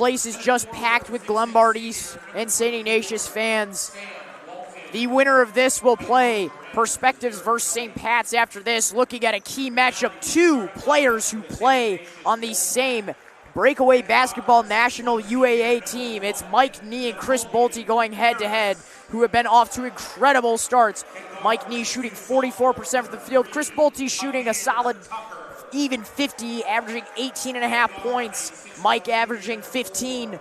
Place is just packed with Glenbard East and St. Ignatius fans. The winner of this will play Perspectives versus St. Pat's after this, looking at a key matchup. Two players who play on the same breakaway basketball national UAA team. It's Mike Nee and Chris Bolte going head-to-head, who have been off to incredible starts. Mike Nee shooting 44% from the field. Chris Bolte shooting a solid even 50, averaging 18.5 points. Mike averaging 15.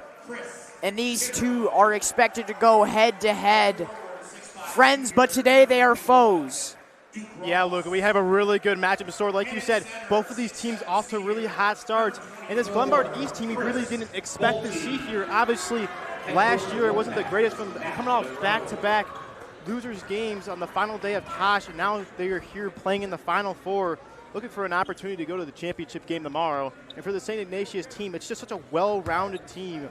And these two are expected to go head-to-head. Friends, but today they are foes. Yeah, Luca, we have a really good matchup in store. Like you said, both of these teams off to really hot starts. And this Glenbard East team we really didn't expect to see here. Obviously, last year it wasn't the greatest from coming off back-to-back losers games on the final day of Tosh, and now they are here playing in the Final Four, looking for an opportunity to go to the championship game tomorrow. And for the St. Ignatius team, it's just such a well-rounded team,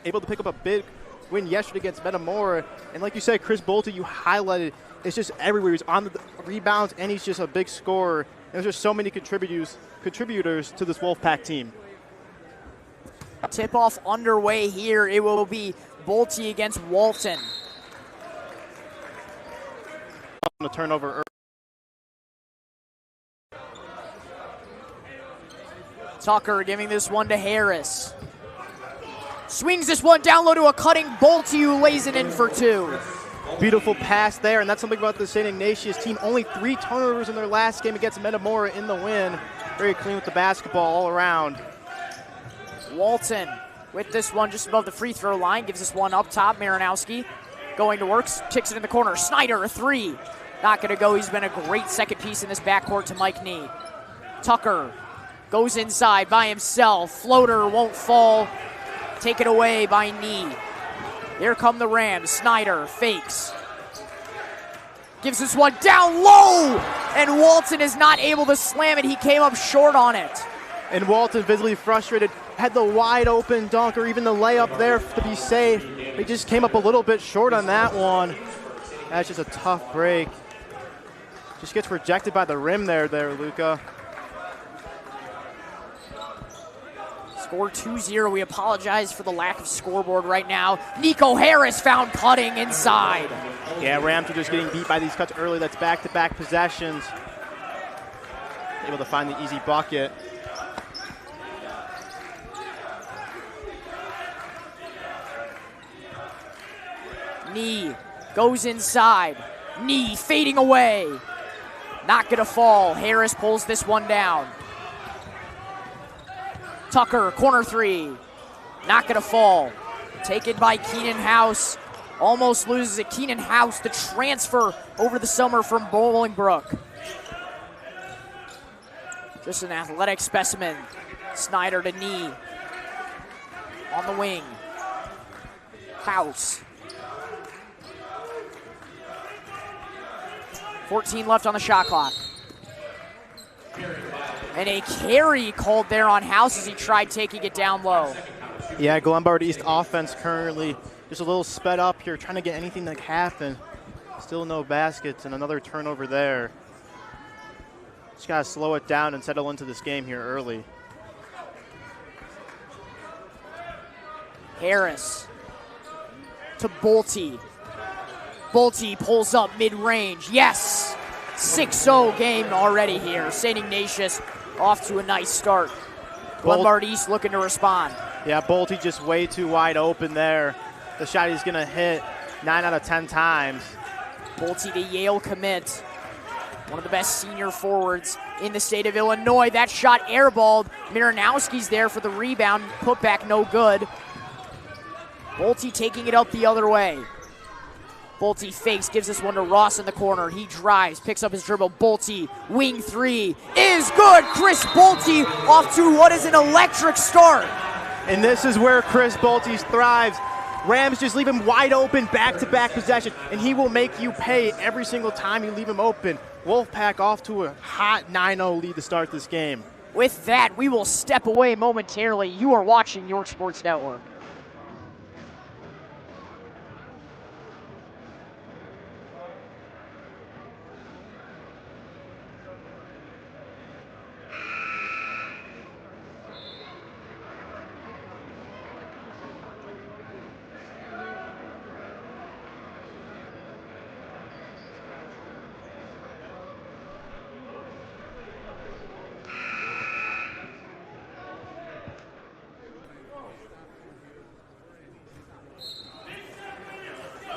able to pick up a big win yesterday against Metamora. And like you said, Chris Bolte, you highlighted, it's just everywhere. He's on the rebounds, and he's just a big scorer. And there's just so many contributors to this Wolfpack team. Tip-off underway here. It will be Bolte against Walton. On the turnover. Tucker giving this one to Harris. Swings this one down low to a cutting Bolte, who lays it in for two. Beautiful pass there, and that's something about the St. Ignatius team. Only 3 turnovers in their last game against Metamora in the win. Very clean with the basketball all around. Walton with this one just above the free throw line. Gives this one up top. Marinowski going to work. Kicks it in the corner. Snyder, a three. Not going to go. He's been a great second piece in this backcourt to Mike Nee. Tucker goes inside by himself. Floater won't fall. Taken away by Nee. Here come the Rams. Snyder fakes. Gives this one down low. And Walton is not able to slam it. He came up short on it. And Walton, visibly frustrated, had the wide open dunk or even the layup there to be safe. He just came up a little bit short on that one. That's just a tough break. Just gets rejected by the rim there, Luca. Score 2-0. We apologize for the lack of scoreboard right now. Nico Harris found cutting inside. Yeah, Rams are just getting beat by these cuts early. That's back-to-back possessions. Able to find the easy bucket. Nee goes inside. Nee fading away. Not gonna fall. Harris pulls this one down. Tucker, corner three. Not gonna fall. Taken by Keenan House. Almost loses it. Keenan House, the transfer over the summer from Bolingbrook. Just an athletic specimen. Snyder to Nee. On the wing. House. 14 left on the shot clock. And a carry called there on House as he tried taking it down low. Yeah, Glenbard East offense currently just a little sped up here, trying to get anything to happen. Still no baskets and another turnover there. Just got to slow it down and settle into this game here early. Harris to Bolte. Bolte pulls up mid-range. Yes! 6-0 game already here. St. Ignatius off to a nice start. Glenbard East looking to respond. Yeah, Bolte just way too wide open there. The shot he's going to hit 9 out of 10 times. Bolte, the Yale commit. One of the best senior forwards in the state of Illinois. That shot airballed. Marinowski's there for the rebound. Put back no good. Bolte taking it up the other way. Bolte fakes, gives this one to Ross in the corner. He drives, picks up his dribble. Bolte, wing three, is good. Chris Bolte off to what is an electric start. And this is where Chris Bolte thrives. Rams just leave him wide open, back-to-back possession, and he will make you pay every single time you leave him open. Wolfpack off to a hot 9-0 lead to start this game. With that, we will step away momentarily. You are watching York Sports Network.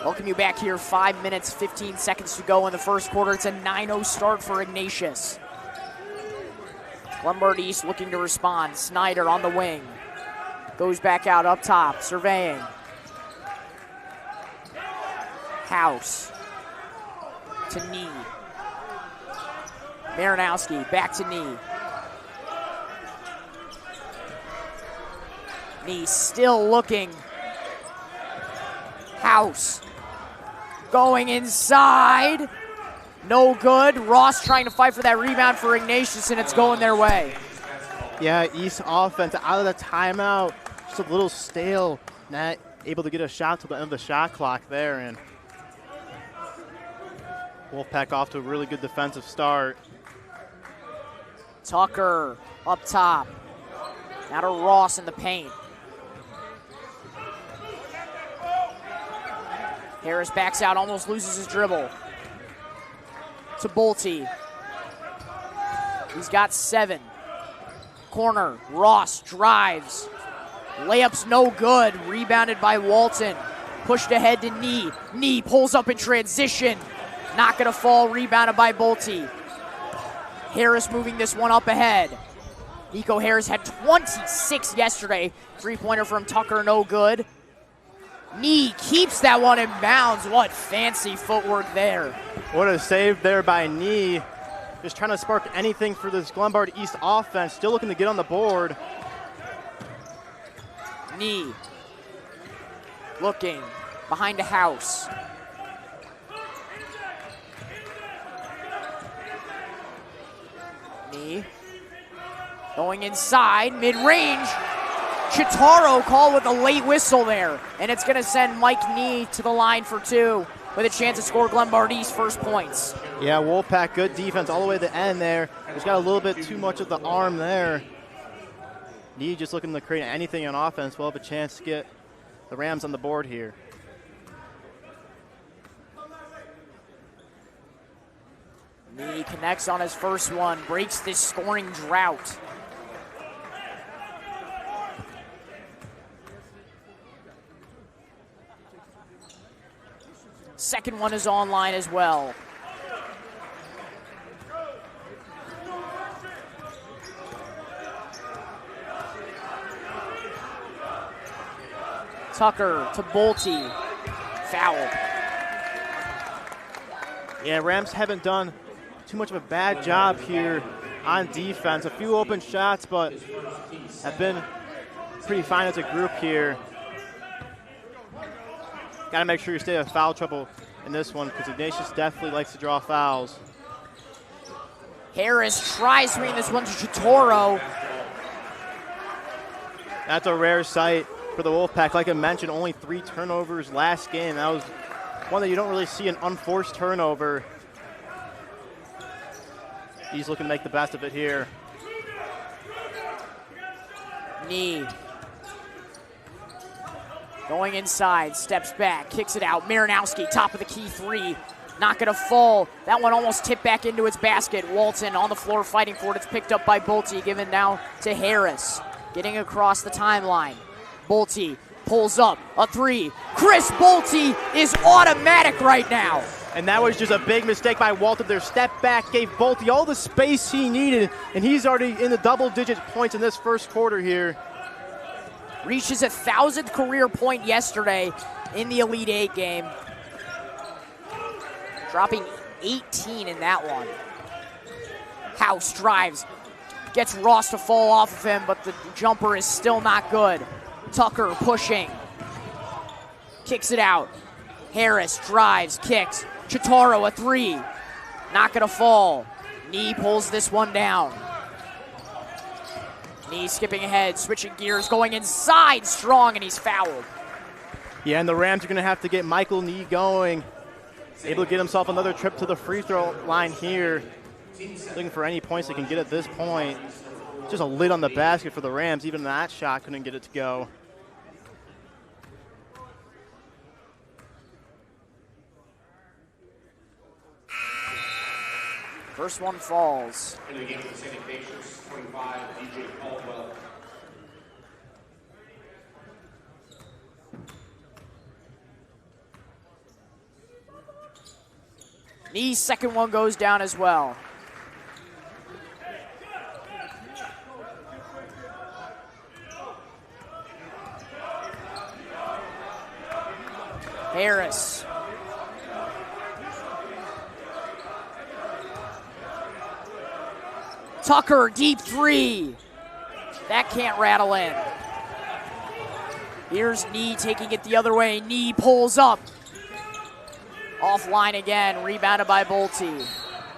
Welcome you back here. 5 minutes, 15 seconds to go in the first quarter. It's a 9-0 start for Ignatius. Glenbard East looking to respond. Snyder on the wing. Goes back out up top, surveying. House to knee. Marinowski back to knee. Knee still looking. House going inside. No good. Ross trying to fight for that rebound for Ignatius, and it's going their way. Yeah, East offense out of the timeout. Just a little stale. Not able to get a shot till the end of the shot clock there. And Wolfpack off to a really good defensive start. Tucker up top. Now to Ross in the paint. Harris backs out, almost loses his dribble. To Bolte. He's got 7. Corner, Ross drives. Layup's no good, rebounded by Walton. Pushed ahead to Knee. Knee pulls up in transition. Not gonna fall, rebounded by Bolte. Harris moving this one up ahead. Nico Harris had 26 yesterday. 3-pointer from Tucker, no good. Knee keeps that one in bounds. What fancy footwork there. What a save there by Knee. Just trying to spark anything for this Glenbard East offense. Still looking to get on the board. Knee looking behind a House. Knee going inside, mid-range. Chitaro called with a late whistle there, and it's going to send Mike Knee to the line for 2 with a chance to score Glenbard East first points. Yeah, Wolfpack, good defense all the way to the end there. Just got a little bit too much of the arm there. Knee just looking to create anything on offense. We'll have a chance to get the Rams on the board here. Knee connects on his first one, breaks this scoring drought. Second one is online as well. Tucker to Bolte. Fouled. Yeah, Rams haven't done too much of a bad job here on defense. A few open shots, but have been pretty fine as a group here. Got to make sure you stay out of foul trouble in this one because Ignatius definitely likes to draw fouls. Harris tries to bring this one to Chitoro. That's a rare sight for the Wolfpack. Like I mentioned, only 3 turnovers last game. That was one that you don't really see, an unforced turnover. He's looking to make the best of it here. Knee. Going inside, steps back, kicks it out. Marinowski, top of the key 3. Not gonna fall. That one almost tipped back into its basket. Walton on the floor fighting for it. It's picked up by Bolte, given now to Harris. Getting across the timeline. Bolte pulls up, a 3. Chris Bolte is automatic right now. And that was just a big mistake by Walton. Their step back gave Bolte all the space he needed, and he's already in the double-digit points in this first quarter here. Reaches a 1,000th career point yesterday in the Elite 8 game. Dropping 18 in that one. House drives, gets Ross to fall off of him, but the jumper is still not good. Tucker pushing, kicks it out. Harris drives, kicks. Chitaro, a 3. Not gonna fall. Knee pulls this one down. Knee skipping ahead, switching gears, going inside strong, and he's fouled. Yeah, and the Rams are going to have to get Michael Knee going. Able to get himself another trip to the free throw line here. Looking for any points they can get at this point. Just a lid on the basket for the Rams. Even that shot couldn't get it to go. First one falls. In the game for St. Ignatius, 25, DJ Caldwell. Knee's second one goes down as well. Harris. Tucker, deep three. That can't rattle in. Here's Knee taking it the other way. Knee pulls up. Offline again, rebounded by Bolte.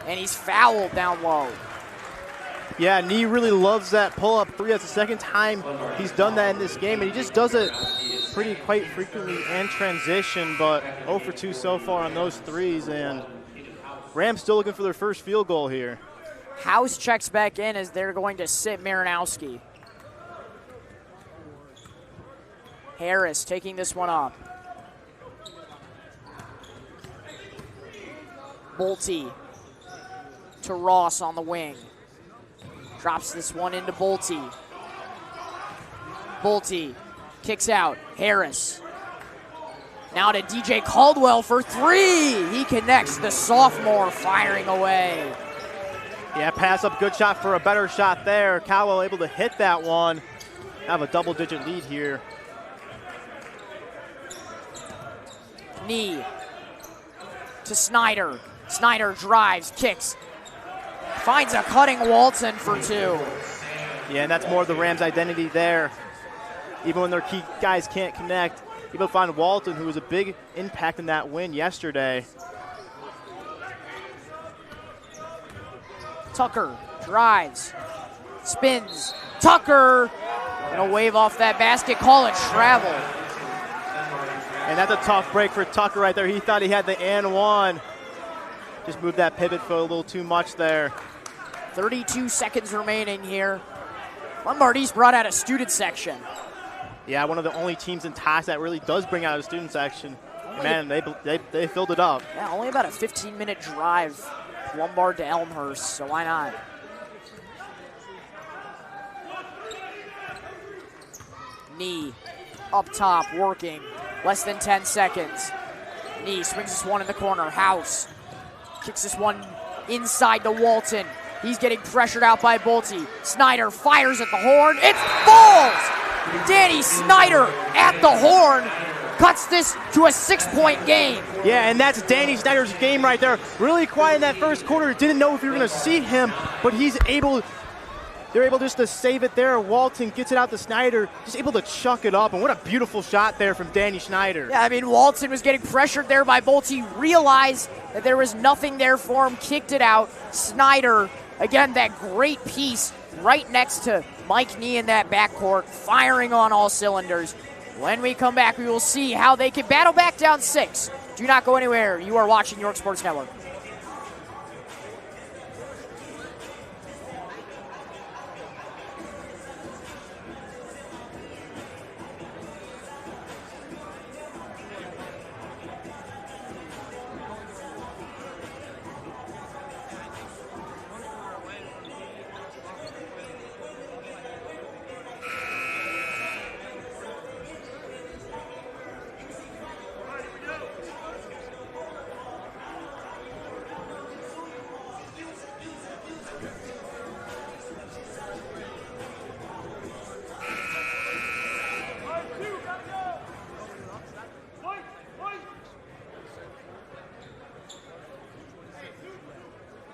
And he's fouled down low. Yeah, Knee really loves that pull-up three. That's the second time he's done that in this game, and he just does it quite frequently and transition, but 0 for 2 so far on those threes, and Rams still looking for their first field goal here. House checks back in as they're going to sit Marinowski. Harris taking this one up. Bolte to Ross on the wing. Drops this one into Bolte. Bolte kicks out. Harris. Now to DJ Caldwell for three. He connects, the sophomore firing away. Yeah, pass up, good shot for a better shot there. Caldwell able to hit that one. Have a double-digit lead here. Knee to Snyder. Snyder drives, kicks. Finds a cutting Walton for two. Yeah, and that's more of the Rams' identity there. Even when their key guys can't connect, able to find Walton, who was a big impact in that win yesterday. Tucker drives, spins. Tucker gonna wave off that basket, call it travel. And that's a tough break for Tucker right there. He thought he had the and one. Just moved that pivot foot a little too much there. 32 seconds remaining here. Glenbard East brought out a student section. Yeah, one of the only teams in Tosh that really does bring out a student section. Man, they filled it up. Yeah, only about a 15-minute drive, Lombard to Elmhurst, so why not? Knee up top, working. Less than 10 seconds. Knee swings this one in the corner. House kicks this one inside to Walton. He's getting pressured out by Bolte. Snyder fires at the horn. It falls! Danny Snyder at the horn cuts this to a 6-point game. Yeah, and that's Danny Snyder's game right there. Really quiet in that first quarter. Didn't know if you were going to see him, but they're able just to save it there. Walton gets it out to Snyder, just able to chuck it up, and what a beautiful shot there from Danny Snyder. Yeah, I mean, Walton was getting pressured there by Bolte, realized that there was nothing there for him, kicked it out. Snyder, again, that great piece right next to Mike Knee in that backcourt, firing on all cylinders. When we come back, we will see how they can battle back down 6. Do not go anywhere. You are watching York Sports Network.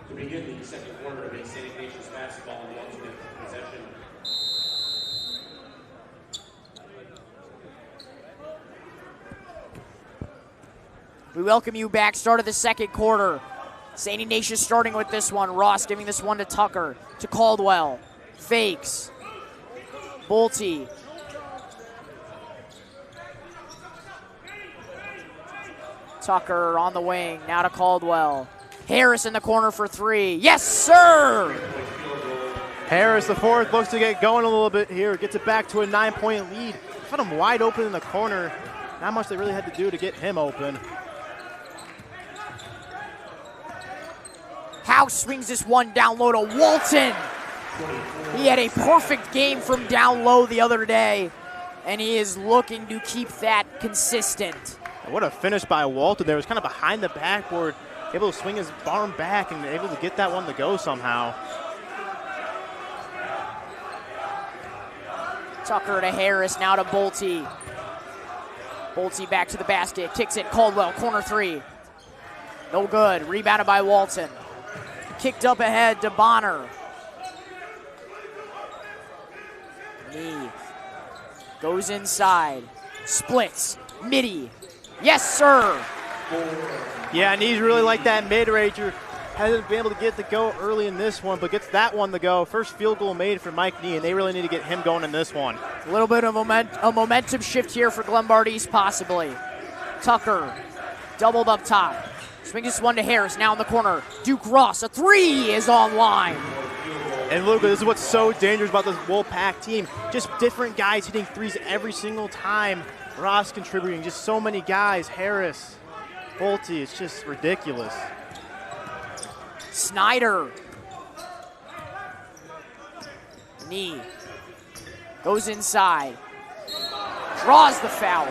To begin the second quarter of a St. Ignatius basketball in the alternate possession. We welcome you back. Start of the second quarter. St. Ignatius starting with this one. Ross giving this one to Tucker, to Caldwell. Fakes. Bolte. Tucker on the wing, now to Caldwell. Harris in the corner for three. Yes, sir! Harris, the fourth, looks to get going a little bit here. Gets it back to a 9-point lead. Found him wide open in the corner. Not much they really had to do to get him open. House swings this one down low to Walton. He had a perfect game from down low the other day, and he is looking to keep that consistent. What a finish by Walton there. It was kind of behind the backboard. able to swing his arm back and able to get that one to go somehow. Tucker to Harris, now to Bolte. Bolte back to the basket, kicks it, Caldwell, corner three. No good, rebounded by Walton. Kicked up ahead to Bonner. Knee. Goes inside, splits, midi. Yes, sir. Yeah, Knee's really like that mid-ranger. Hasn't been able to get the go early in this one, but gets that one to go. First field goal made for Mike Knee, and they really need to get him going in this one. A little bit of a momentum shift here for Glenbard East, possibly. Tucker, doubled up top. Swings this one to Harris, now in the corner. Duke Ross, a three is online. And Luca, this is what's so dangerous about this Wolfpack team. Just different guys hitting threes every single time. Ross contributing, just so many guys. Harris, Bolte, it's just ridiculous. Snyder. Knee. Goes inside. Draws the foul.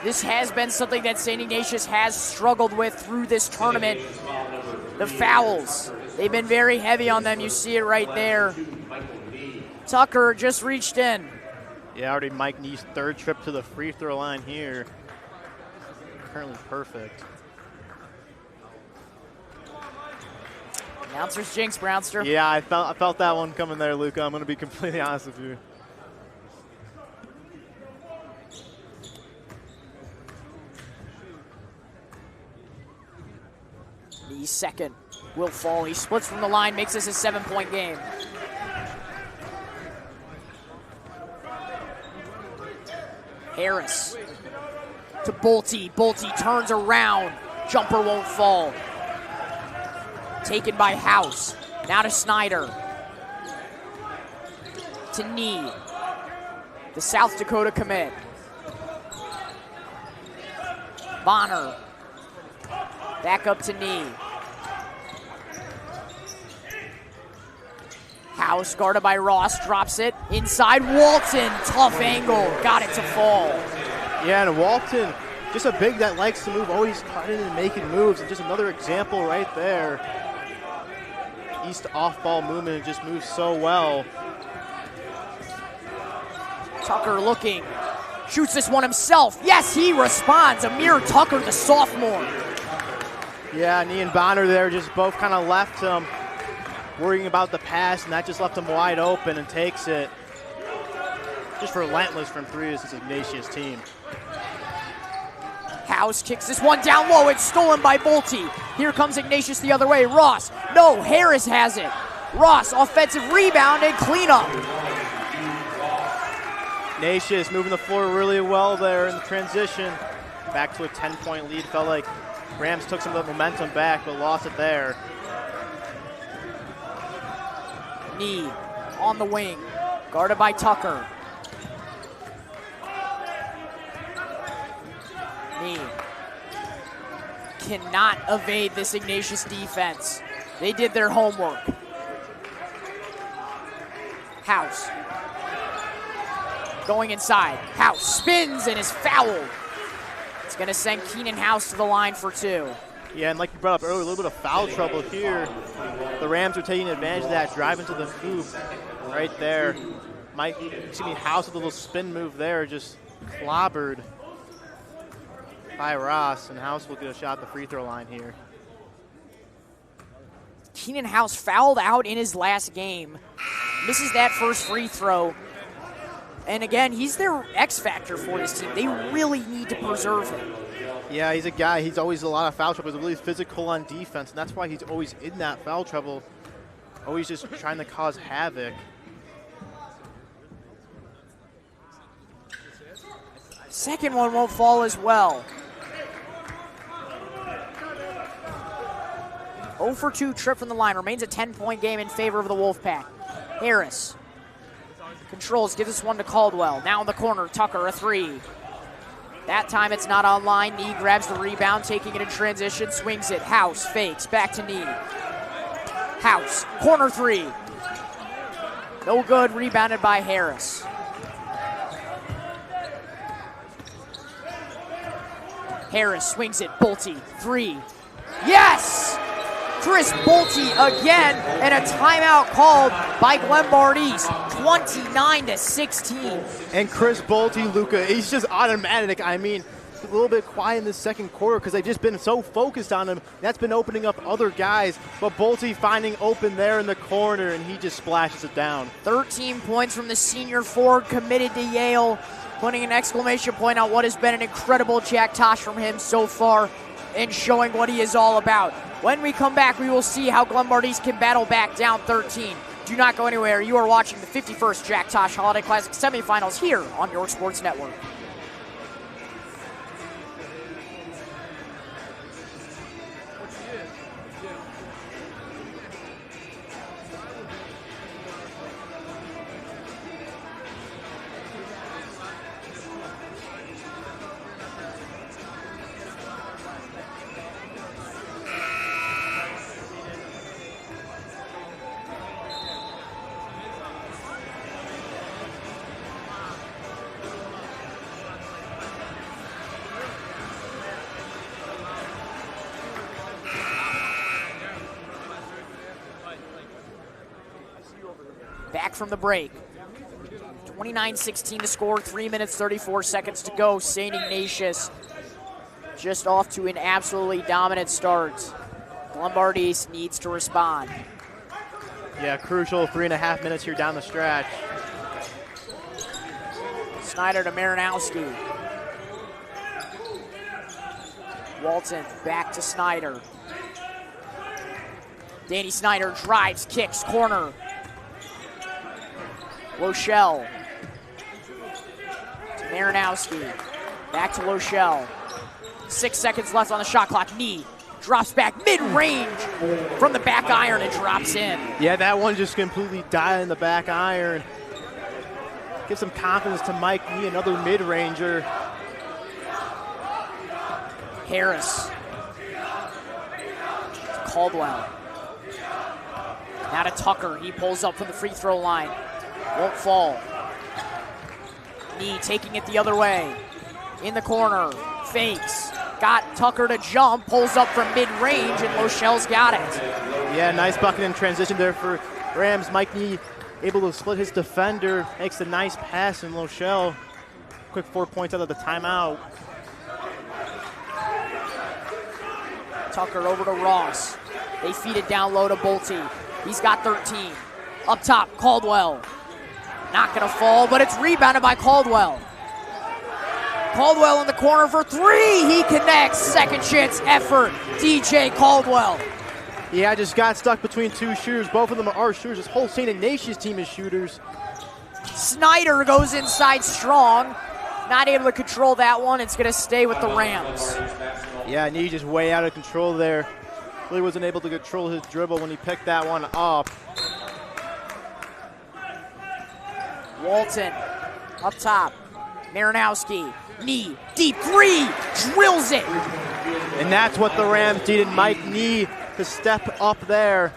This has been something that St. Ignatius has struggled with through this tournament. The fouls. They've been very heavy on them. You see it right there. Tucker just reached in. Yeah, already Mike Knee's third trip to the free throw line here. Currently perfect. Announcers jinx, Brownster. Yeah, I felt that one coming there, Luca. I'm going to be completely honest with you. The second will fall. He splits from the line, makes this a 7-point game. Harris to Bolte. Bolte turns around. Jumper won't fall. Taken by House. Now to Snyder. To Knee. The South Dakota commit. Bonner. Back up to Knee. House guarded by Ross, drops it. Inside Walton, tough angle, got it to fall. Yeah, and Walton, just a big that likes to move, always cutting and making moves, and just another example right there. East off-ball movement just moves so well. Tucker looking, shoots this one himself. Yes, he responds. Amir Tucker, the sophomore. Yeah, Knee and Bonner there just both kind of left him worrying about the pass, and that just left him wide open and takes it. Just relentless from three. This is Ignatius team. House kicks this one down low. It's stolen by Bolte. Here comes Ignatius the other way. Ross. No, Harris has it. Ross, offensive rebound and cleanup. Ignatius moving the floor really well there in the transition. Back to a 10-point lead. Felt like Rams took some of the momentum back, but lost it there. Knee on the wing, guarded by Tucker. Knee cannot evade this Ignatius defense. They did their homework. House going inside. House spins and is fouled. It's going to send Keenan House to the line for two. Yeah, and like you brought up earlier, a little bit of foul trouble here. The Rams are taking advantage of that, driving to the hoop right there. House with a little spin move there, just clobbered by Ross, and House will get a shot at the free throw line here. Keenan House fouled out in his last game. Misses that first free throw. And again, he's their X factor for this team. They really need to preserve him. Yeah, he's a guy, he's always a lot of foul trouble. He's really physical on defense, and that's why he's always in that foul trouble, always just trying to cause havoc. Second one won't fall as well. 0 for 2 trip from the line. Remains a 10-point game in favor of the Wolfpack. Harris controls, gives this one to Caldwell. Now in the corner, Tucker, a three. That time it's not online. Knee grabs the rebound, taking it in transition, swings it. House fakes, back to Knee. House, corner three. No good, rebounded by Harris. Harris swings it, Bolte, 3. Yes! Chris Bolte again, and a timeout called by Glenbard East, 29-16. And Chris Bolte, Luca, he's just automatic. I mean, a little bit quiet in the second quarter because they've just been so focused on him. That's been opening up other guys, but Bolte finding open there in the corner, and he just splashes it down. 13 points from the senior forward committed to Yale, putting an exclamation point on what has been an incredible Jack Tosh from him so far and showing what he is all about. When we come back, we will see how Glenbard East can battle back down 13. Do not go anywhere. You are watching the 51st Jack Tosh Holiday Classic semifinals here on York Sports Network. Back from the break. 29-16 to score, 3 minutes, 34 seconds to go. St. Ignatius just off to an absolutely dominant start. Glenbard East needs to respond. Yeah, crucial 3.5 minutes here down the stretch. Snyder to Marinowski. Walton back to Snyder. Danny Snyder drives, kicks, corner. Lochelle to Marinowski. Back to Lochelle. 6 seconds left on the shot clock. Knee drops back mid-range from the back iron and drops in. Yeah, that one just completely died in the back iron. Give some confidence to Mike Knee, another mid-ranger. Harris. Caldwell. Now to Tucker. He pulls up from the free throw line. Won't fall. Knee taking it the other way. In the corner. Fakes. Got Tucker to jump. Pulls up from mid-range, and Lochelle's got it. Yeah, nice bucket in transition there for Rams. Mike Knee able to split his defender. Makes a nice pass, and Lochelle, quick 4 points out of the timeout. Tucker over to Ross. They feed it down low to Bolte. He's got 13. Up top, Caldwell. Not gonna fall, but it's rebounded by Caldwell. Caldwell in the corner for 3. He connects. Second chance effort. DJ Caldwell. Yeah, just got stuck between two shooters. Both of them are shooters. This whole St. Ignatius team is shooters. Snyder goes inside strong. Not able to control that one. It's gonna stay with the Rams. Yeah, Knee just way out of control there. Really wasn't able to control his dribble when he picked that one up. Walton up top. Marinowski. Knee. Deep 3. Drills it. And that's what the Rams needed. Mike Knee to step up there.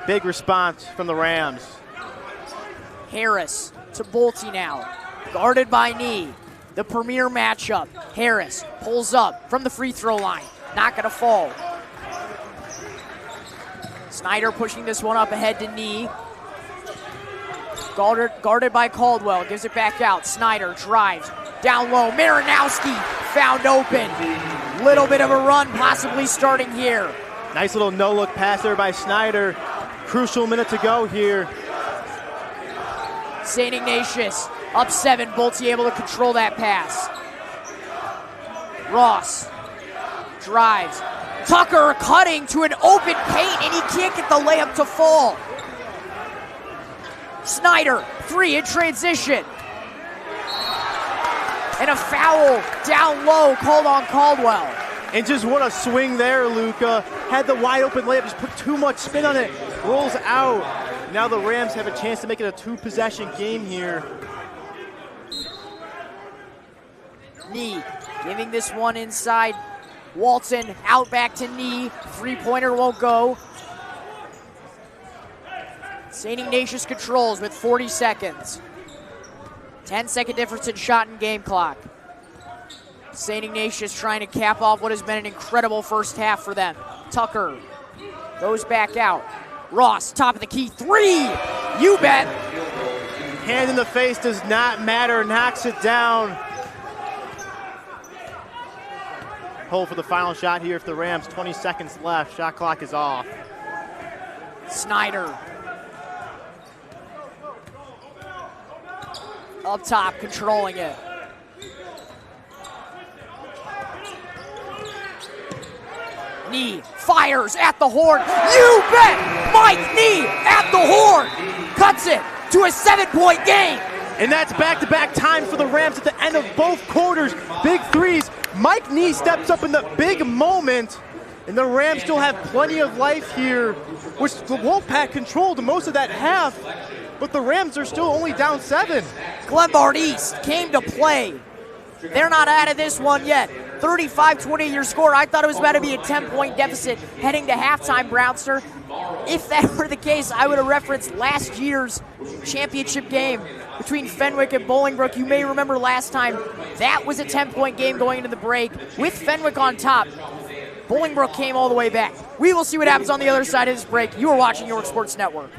Big response from the Rams. Harris to Bolte now. Guarded by Knee. The premier matchup. Harris pulls up from the free throw line. Not gonna fall. Snyder pushing this one up ahead to Knee. Guarded by Caldwell. Gives it back out. Snyder drives. Down low. Marinowski found open. Little bit of a run possibly starting here. Nice little no-look pass there by Snyder. Crucial minute to go here. St. Ignatius up 7. Bolte able to control that pass. Ross drives. Tucker cutting to an open paint, and he can't get the layup to fall. Snyder, 3 in transition. And a foul down low called on Caldwell. And just what a swing there, Luca. Had the wide open layup, just put too much spin on it. Rolls out. Now the Rams have a chance to make it a 2-possession game here. Knee giving this one inside. Walton out back to Knee. 3-pointer won't go. St. Ignatius controls with 40 seconds. 10-second difference in shot and game clock. St. Ignatius trying to cap off what has been an incredible first half for them. Tucker goes back out. Ross, top of the key, three! You bet! Hand in the face does not matter, knocks it down. Hold for the final shot here if the Rams, 20 seconds left. Shot clock is off. Snyder. Up top, controlling it. Knee fires at the horn. You bet! Mike Knee at the horn. Cuts it to a 7-point game. And that's back-to-back time for the Rams at the end of both quarters. Big threes. Mike Knee steps up in the big moment. And the Rams still have plenty of life here, which the Wolfpack controlled most of that half. But the Rams are still only down 7. Glenbard East came to play. They're not out of this one yet. 35-20 your score. I thought it was about to be a 10-point deficit heading to halftime, Brownster. If that were the case, I would have referenced last year's championship game between Fenwick and Bolingbrook. You may remember last time that was a 10-point game going into the break with Fenwick on top. Bolingbrook came all the way back. We will see what happens on the other side of this break. You are watching York Sports Network.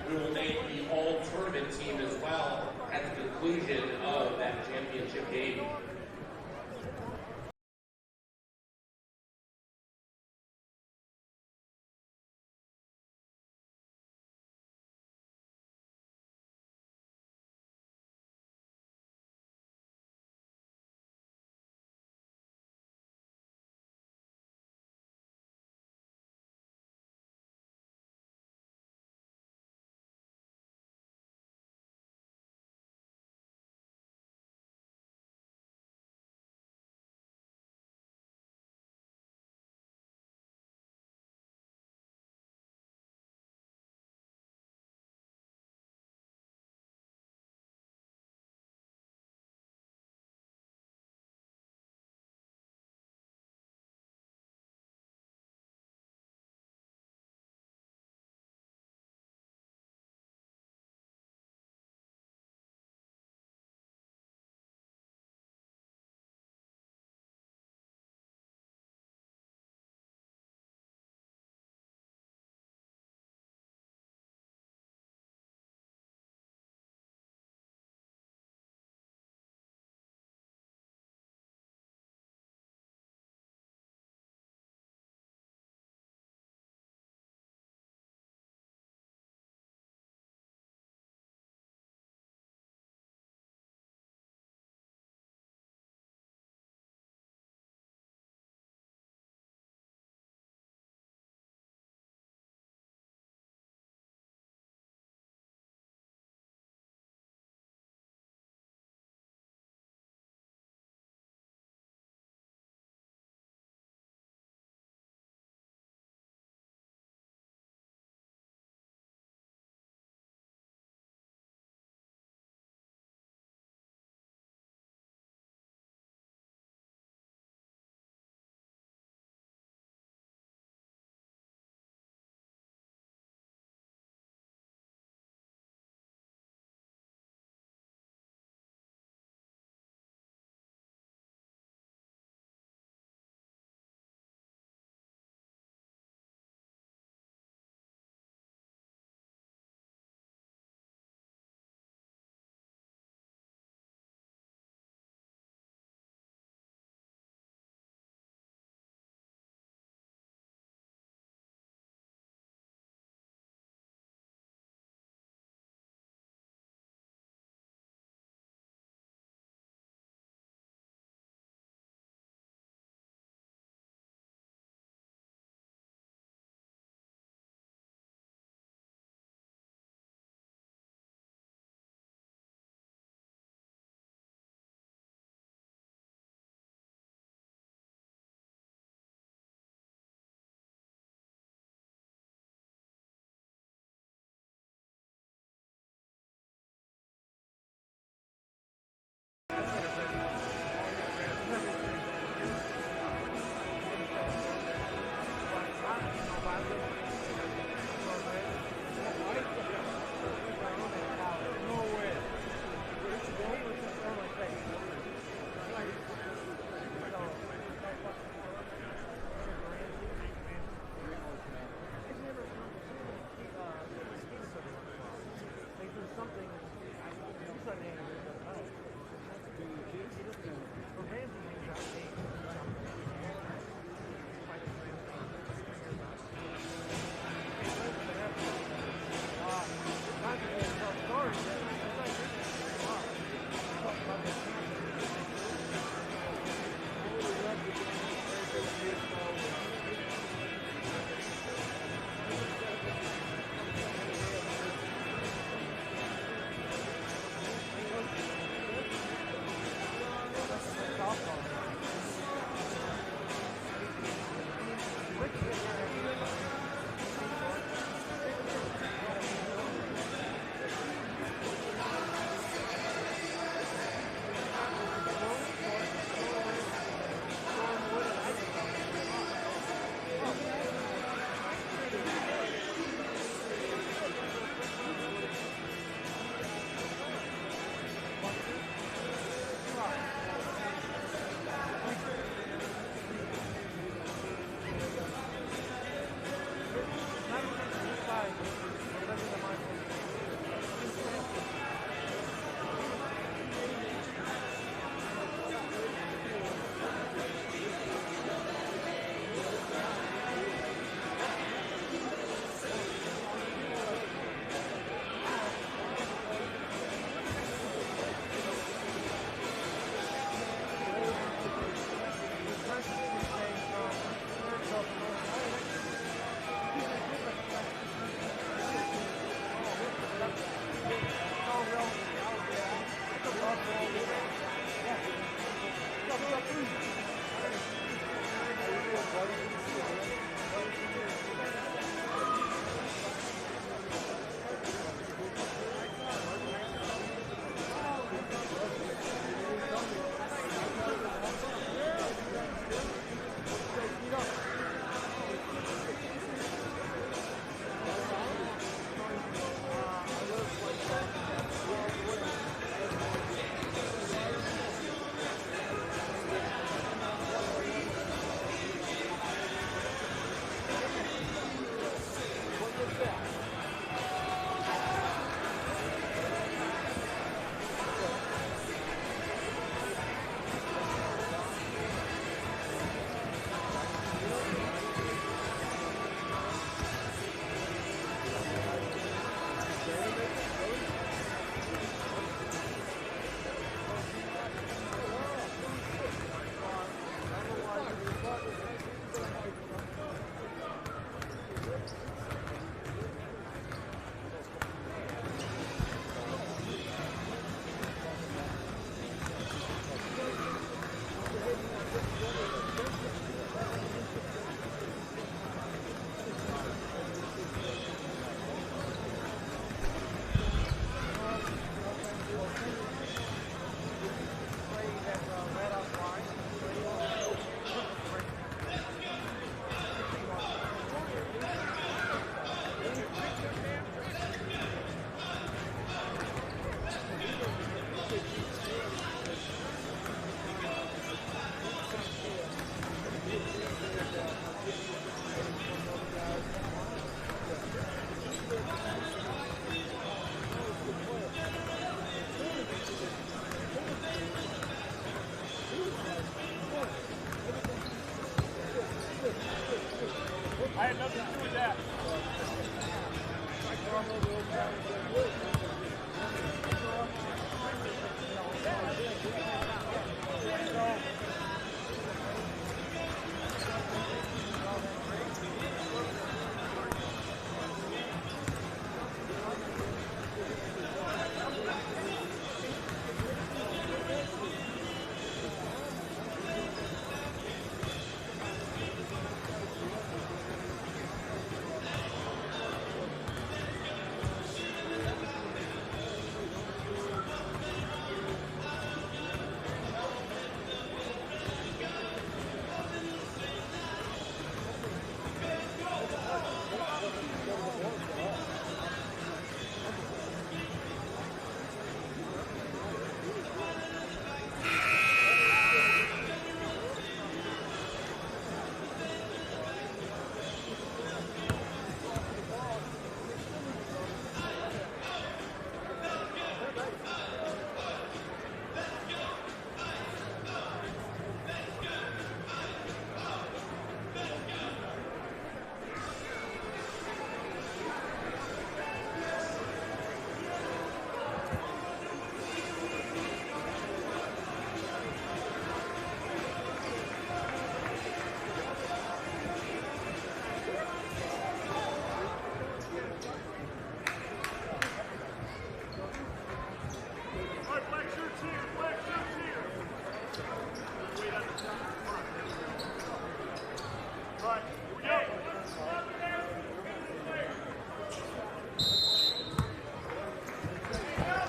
had nothing to do with that.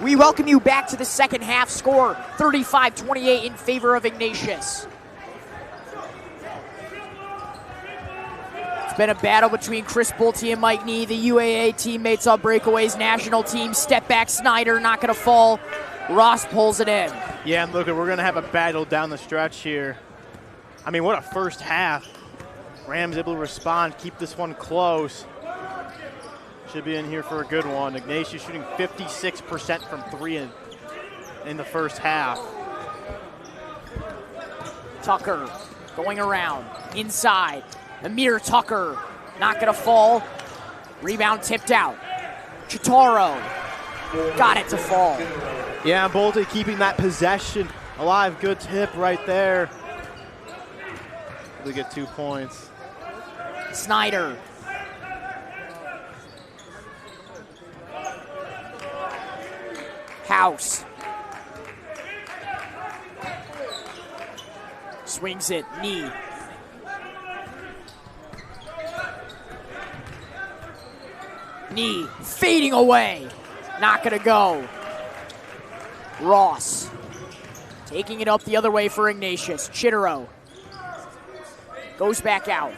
We welcome you back to the second half. Score 35-28 in favor of Ignatius. It's been a battle between Chris Bolte and Mike Nee, the UAA teammates on breakaways. National team step back. Snyder not going to fall. Ross pulls it in. Yeah, and look, we're going to have a battle down the stretch here. I mean, what a first half. Rams able to respond, keep this one close. Should be in here for a good one. Ignatius shooting 56% from three in the first half. Tucker going around, inside. Amir Tucker not going to fall. Rebound tipped out. Chitaro got it to fall. Yeah, Bolte keeping that possession alive. Good tip right there. We get 2 points. Snyder. House. Swings it, knee. Knee fading away. Not gonna go. Ross taking it up the other way for Ignatius. Chitaro goes back out.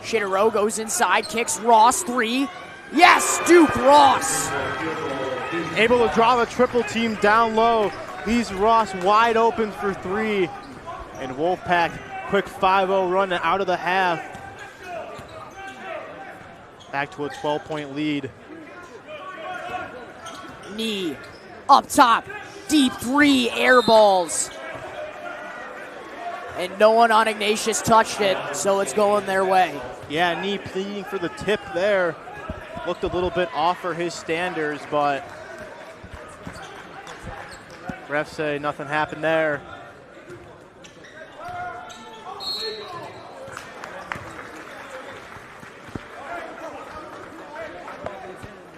Chitaro goes inside, kicks Ross, three. Yes, Duke Ross. Able to draw the triple team down low. Leaves Ross wide open for three. And Wolfpack, quick 5-0 run out of the half. Back to a 12-point lead. Knee up top, deep three, air balls. And no one on Ignatius touched it, so it's going their way. Yeah, Knee pleading for the tip there. Looked a little bit off for his standards, but refs say nothing happened there.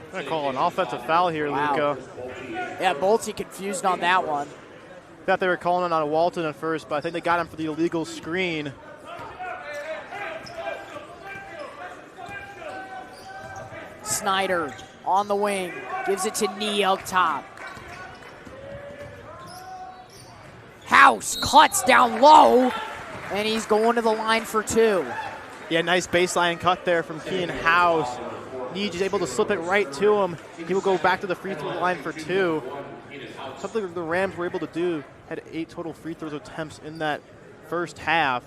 I'm going to call an offensive foul here, Wow. Luca. Yeah, Bolte confused on that one. Thought they were calling it on Walton at first, but I think they got him for the illegal screen. Snyder on the wing, gives it to Knee up top. House cuts down low, and he's going to the line for two. Yeah, nice baseline cut there from Kean House. Knee just able to slip it right to him. He will go back to the free throw line for two. Something the Rams were able to do. Had 8 total free throws attempts in that first half.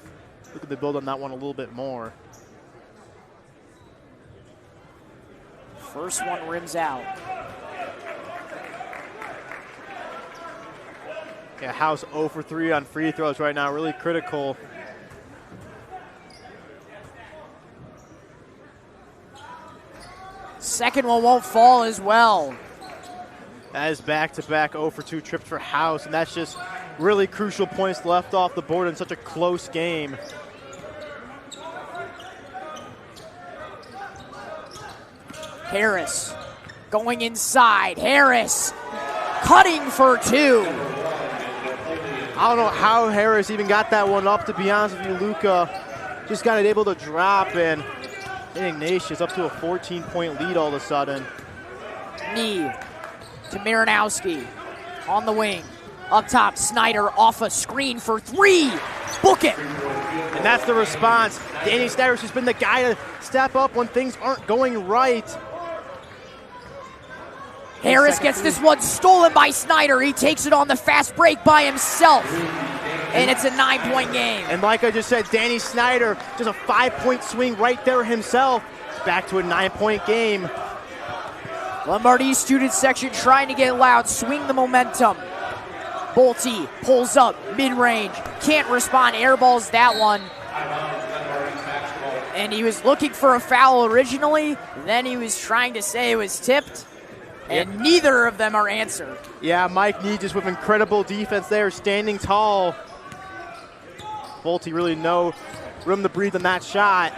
Look at the build on that one a little bit more. First one rims out. Yeah, House 0 for 3 on free throws right now, really critical. second one won't fall as well. That is back-to-back 0 for 2 trips for House, and that's just really crucial points left off the board in such a close game. Harris going inside. Harris cutting for 2. I don't know how Harris even got that one up, to be honest with you. Luca just got it able to drop, and St.Ignatius up to a 14-point lead all of a sudden. Knee to Marinowski on the wing. Up top, Snyder off a screen for 3. Book it. And that's the response. Danny Snyder's has been the guy to step up when things aren't going right. Harris gets this one stolen by Snyder. He takes it on the fast break by himself. And it's a 9-point game. And like I just said, Danny Snyder, just a 5-point swing right there himself. Back to a 9-point game. Glenbard East student section trying to get loud, swing the momentum. Bolte pulls up, mid-range, can't respond, airballs that one. And he was looking for a foul originally, then he was trying to say it was tipped, and neither of them are answered. Yeah, Mike Nee just with incredible defense there, standing tall. Bolte really no room to breathe on that shot.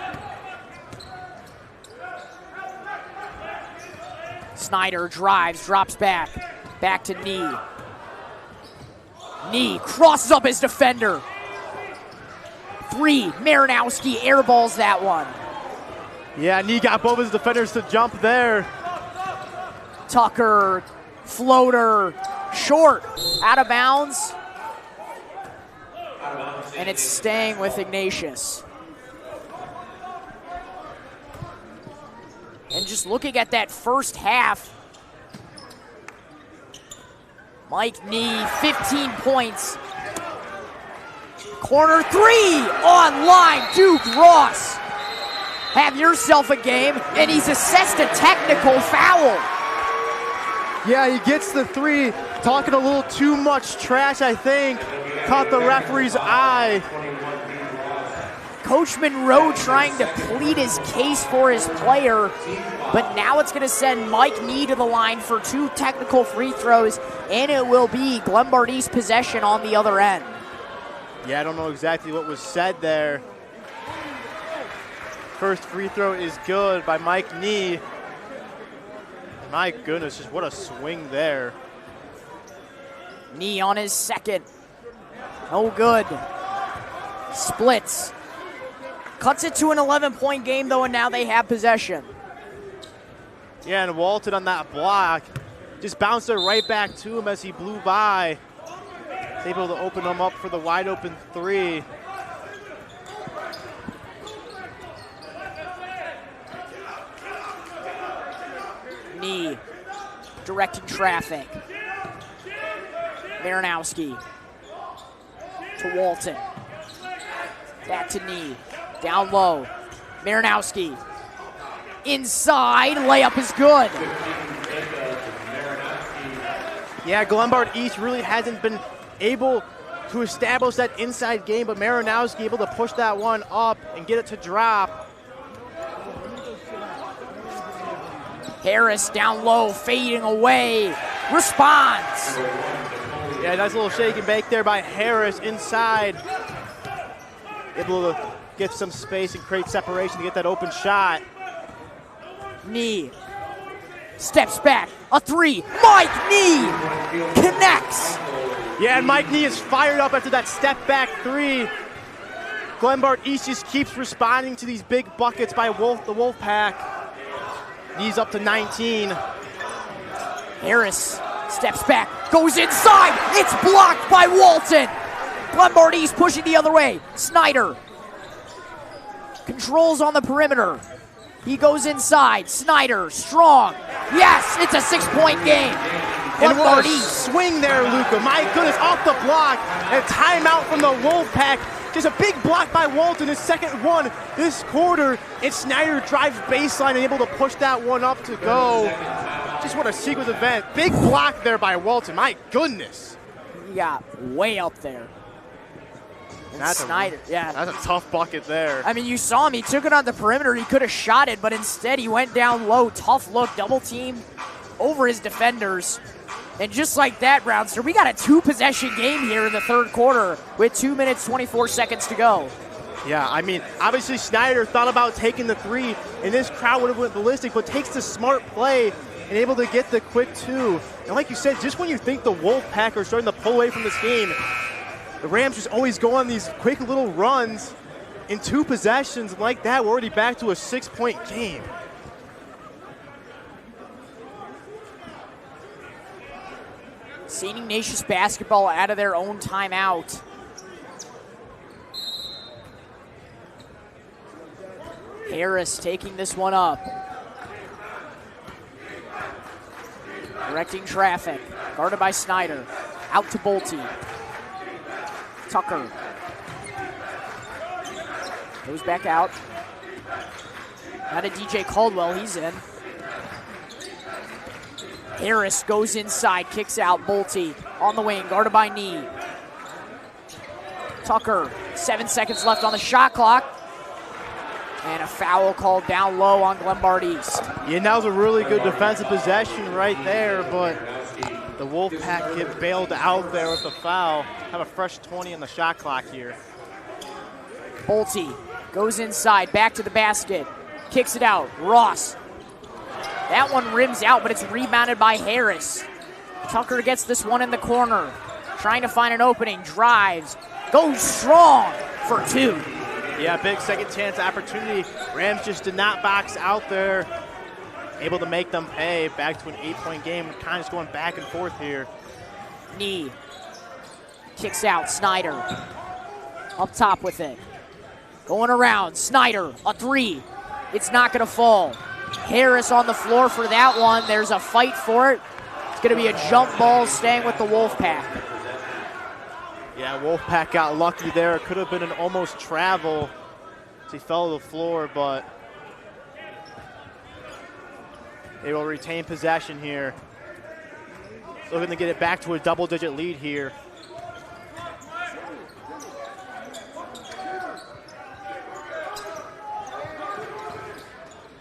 Snyder drives, drops back to Knee. Knee crosses up his defender. 3, Marinowski airballs that one. Yeah, Knee got both his defenders to jump there. Tucker, floater, short, out of bounds. And it's staying with Ignatius. And just looking at that first half, Mike Nee, 15 points. Corner 3 on line, Duke Ross. Have yourself a game, and he's assessed a technical foul. Yeah, he gets the 3, talking a little too much trash, I think. Caught the referee's eye. Coach Monroe trying to plead his case for his player, but now it's going to send Mike Nee to the line for 2 technical free throws, and it will be Glenbard East possession on the other end. Yeah, I don't know exactly what was said there. First free throw is good by Mike Nee. My goodness, just what a swing there. Nee on his second. No good. Splits. Cuts it to an 11-point game, though, and now they have possession. Yeah, and Walton on that block just bounced it right back to him as he blew by. He's able to open him up for the wide-open 3. Nee directing traffic. Marinowski to Walton. Back to Nee. Down low. Marinowski. Inside. Layup is good. Yeah, Glenbard East really hasn't been able to establish that inside game, but Marinowski able to push that one up and get it to drop. Harris down low, fading away. Responds. Yeah, nice little shake and bake there by Harris inside. Able to get some space and create separation to get that open shot. Nee steps back, a 3. Mike Nee connects. Yeah, and Mike Nee is fired up after that step back 3. Glenbard East just keeps responding to these big buckets by the Wolfpack. Nee's up to 19. Harris steps back, goes inside. It's blocked by Walton. Glenbard East pushing the other way. Snyder controls on the perimeter. He goes inside. Snyder, strong. Yes, it's a 6-point game. And what a East. swing there, Luca. My goodness, off the block. And a timeout from the Wolfpack. Just a big block by Walton, his second one this quarter. And Snyder drives baseline and able to push that one up to go. Just what a sequence event. Big block there by Walton. My goodness. He got way up there. And Snyder, yeah. That's a tough bucket there. I mean, you saw him. He took it on the perimeter. He could have shot it, but instead he went down low. Tough look, double team over his defenders. And just like that, Brownster, we got a 2-possession game here in the third quarter with 2 minutes, 24 seconds to go. Yeah, I mean, obviously Snyder thought about taking the 3, and this crowd would have went ballistic, but takes the smart play and able to get the quick 2. And like you said, just when you think the Wolfpack are starting to pull away from this game, the Rams just always go on these quick little runs in 2 possessions. Like that, we're already back to a 6-point game. St. Ignatius basketball out of their own timeout. Harris taking this one up. Directing traffic. Guarded by Snyder. Out to Bolte. Tucker. Goes back out. Now to DJ Caldwell. He's in. Harris goes inside. Kicks out. Bolte on the wing. Guarded by Knee. Tucker. 7 seconds left on the shot clock. And a foul called down low on Glenbard East. Yeah, that was a really good defensive possession right there, but the Wolfpack get bailed out there with the foul. Have a fresh 20 on the shot clock here. Bolte goes inside, back to the basket, kicks it out. Ross. That one rims out, but it's rebounded by Harris. Tucker gets this one in the corner, trying to find an opening, drives, goes strong for 2. Yeah, big second chance opportunity. Rams just did not box out there. Able to make them pay. Back to an 8-point game. Kind of just going back and forth here. Knee. Kicks out. Snyder. Up top with it. Going around. Snyder. A 3. It's not going to fall. Harris on the floor for that one. There's a fight for it. It's going to be a jump ball staying with the Wolfpack. Yeah, Wolfpack got lucky there. It could have been an almost travel as he fell to the floor, but they will retain possession here. Looking to get it back to a double-digit lead here.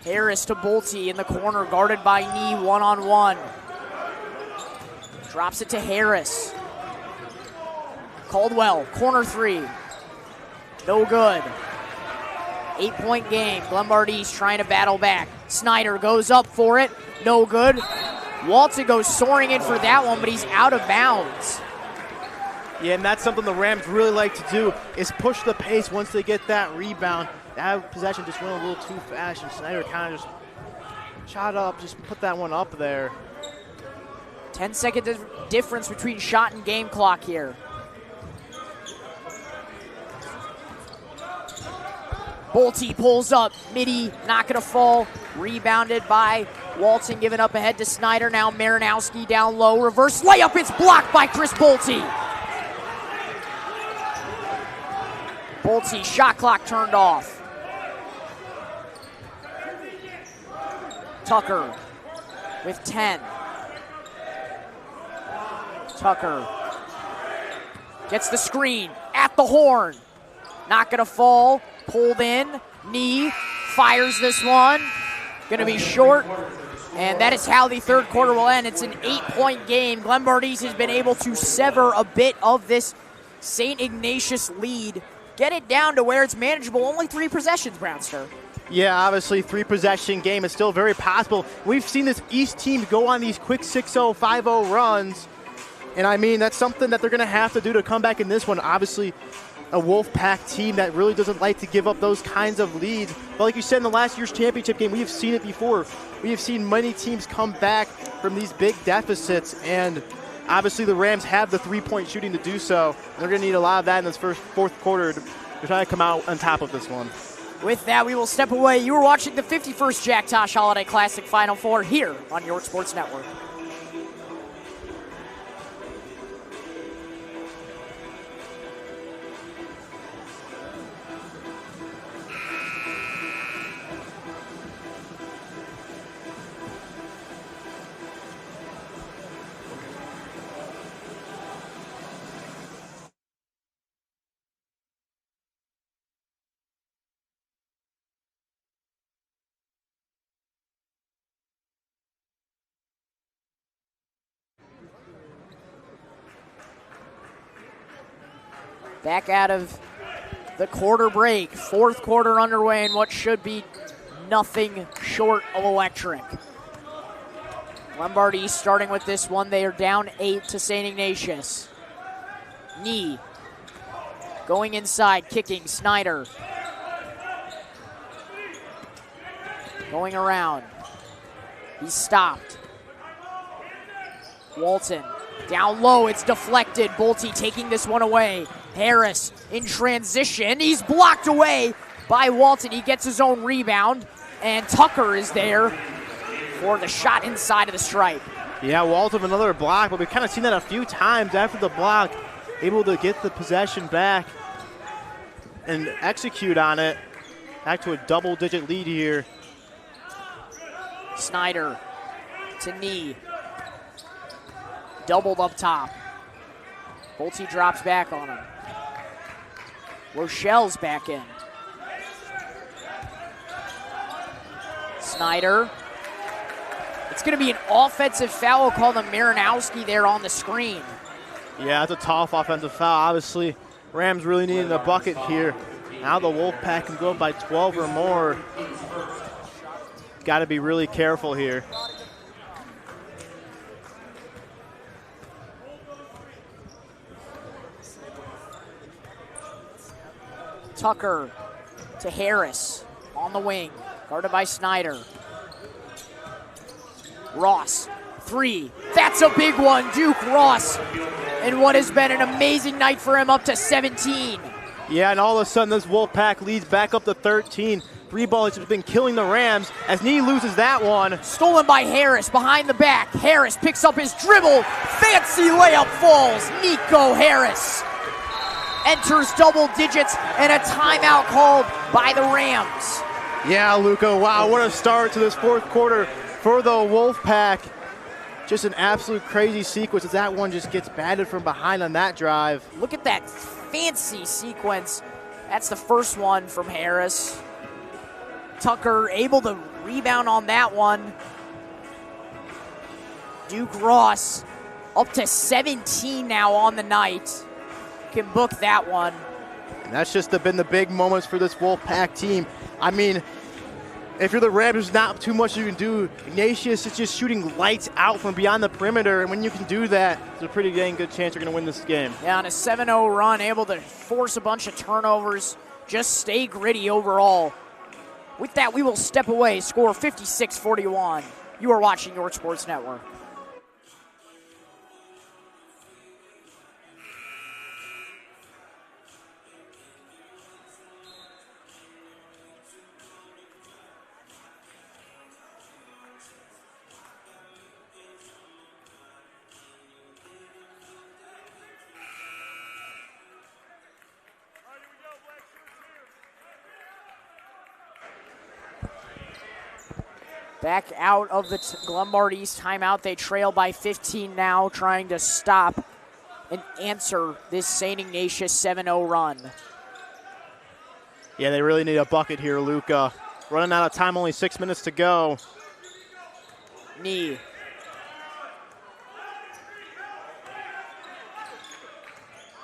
Harris to Bolte in the corner, guarded by Knee, one-on-one. Drops it to Harris. Caldwell, corner 3. No good. 8-point game. Glenbard East trying to battle back. Snyder goes up for it. No good. Walton goes soaring in for that one, but he's out of bounds. Yeah, and that's something the Rams really like to do, is push the pace once they get that rebound. That possession just went a little too fast, and Snyder kind of just shot up, just put that one up there. 10-second difference between shot and game clock here. Bolte pulls up, midi, not gonna fall. Rebounded by Walton, giving up ahead to Snyder. Now Marinowski down low, reverse layup, it's blocked by Chris Bolte. Bolte, shot clock turned off. Tucker with 10. Tucker gets the screen at the horn. Not gonna fall. Pulled in, Knee, fires this one. Gonna be short, and that is how the third quarter will end. It's an 8-point game. Glenbard East has been able to sever a bit of this St. Ignatius lead. Get it down to where it's manageable. Only 3 possessions, Brownster. Yeah, obviously 3-possession game is still very possible. We've seen this East team go on these quick 6-0, 5-0 runs, and I mean, that's something that they're gonna have to do to come back in this one. Obviously, a Wolfpack team that really doesn't like to give up those kinds of leads. But like you said, in the last year's championship game, we have seen it before. We have seen many teams come back from these big deficits, and obviously the Rams have the 3-point shooting to do so. They're going to need a lot of that in this fourth quarter to try to come out on top of this one. With that, we will step away. You are watching the 51st Jack Tosh Holiday Classic Final Four here on York Sports Network. Back out of the quarter break. Fourth quarter underway in what should be nothing short of electric. Glenbard East starting with this one. They are down 8 to St. Ignatius. Knee. Going inside, kicking, Snyder. Going around. He's stopped. Walton. Down low, it's deflected. Bolte taking this one away. Harris in transition. He's blocked away by Walton. He gets his own rebound, and Tucker is there for the shot inside of the stripe. Yeah, Walton with another block, but we've kind of seen that a few times after the block, able to get the possession back and execute on it. Back to a double-digit lead here. Snyder to Knee. Doubled up top. Bolte drops back on him. Rochelle's back in. Snyder. It's going to be an offensive foul called on Marinowski there on the screen. Yeah, it's a tough offensive foul. Obviously, Rams really needing a bucket here. Now the Wolfpack can go up by 12 or more. Got to be really careful here. Tucker to Harris on the wing, guarded by Snyder. Ross, 3. That's a big one, Duke Ross. And what has been an amazing night for him, up to 17. Yeah, and all of a sudden this Wolfpack leads back up to 13. Three ball has been killing the Rams as Knee loses that one. Stolen by Harris behind the back. Harris picks up his dribble. Fancy layup falls. Nico Harris enters double digits and a timeout called by the Rams. Yeah, Luca, wow, what a start to this fourth quarter for the Wolfpack. Just an absolute crazy sequence as that one just gets batted from behind on that drive. Look at that fancy sequence. That's the first one from Harris. Tucker able to rebound on that one. Duke Ross up to 17 now on the night. Can book that one. And that's just been the big moments for this Wolfpack team. I mean, if you're the Rams, there's not too much you can do. Ignatius is just shooting lights out from beyond the perimeter, and when you can do that, there's a pretty dang good chance you're going to win this game. Yeah, on a 7-0 run, able to force a bunch of turnovers, just stay gritty overall. With that, we will step away, score 56-41. You are watching York Sports Network. Back out of the Glenbard East timeout. They trail by 15 now, trying to stop and answer this St. Ignatius 7-0 run. Yeah, they really need a bucket here, Luca. Running out of time, only 6 minutes to go. Knee.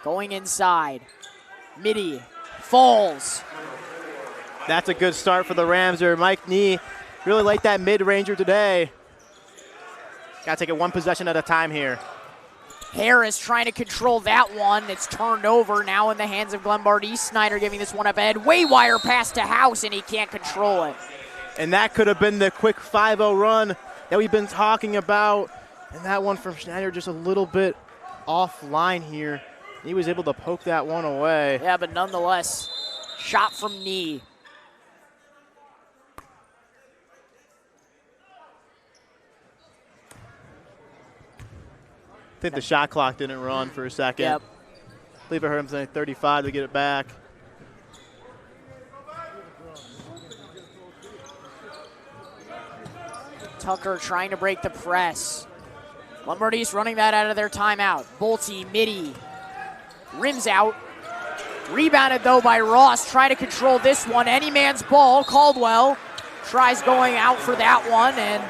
Going inside. Midi falls. That's a good start for the Rams there. Mike Knee really like that mid-ranger today. Got to take it one possession at a time here. Harris trying to control that one. It's turned over now in the hands of Glenbard East. Snyder giving this one up ahead. Waywire pass to House, and he can't control it. And that could have been the quick 5-0 run that we've been talking about. And that one from Snyder just a little bit offline here. He was able to poke that one away. Yeah, but nonetheless, shot from Knee. I think the shot clock didn't run for a second. Yep. I believe I heard him say 35 to get it back. Tucker trying to break the press. Glenbard East running that out of their timeout. Bolte, Midi, rims out. Rebounded though by Ross. Try to control this one. Any man's ball. Caldwell tries going out for that one, and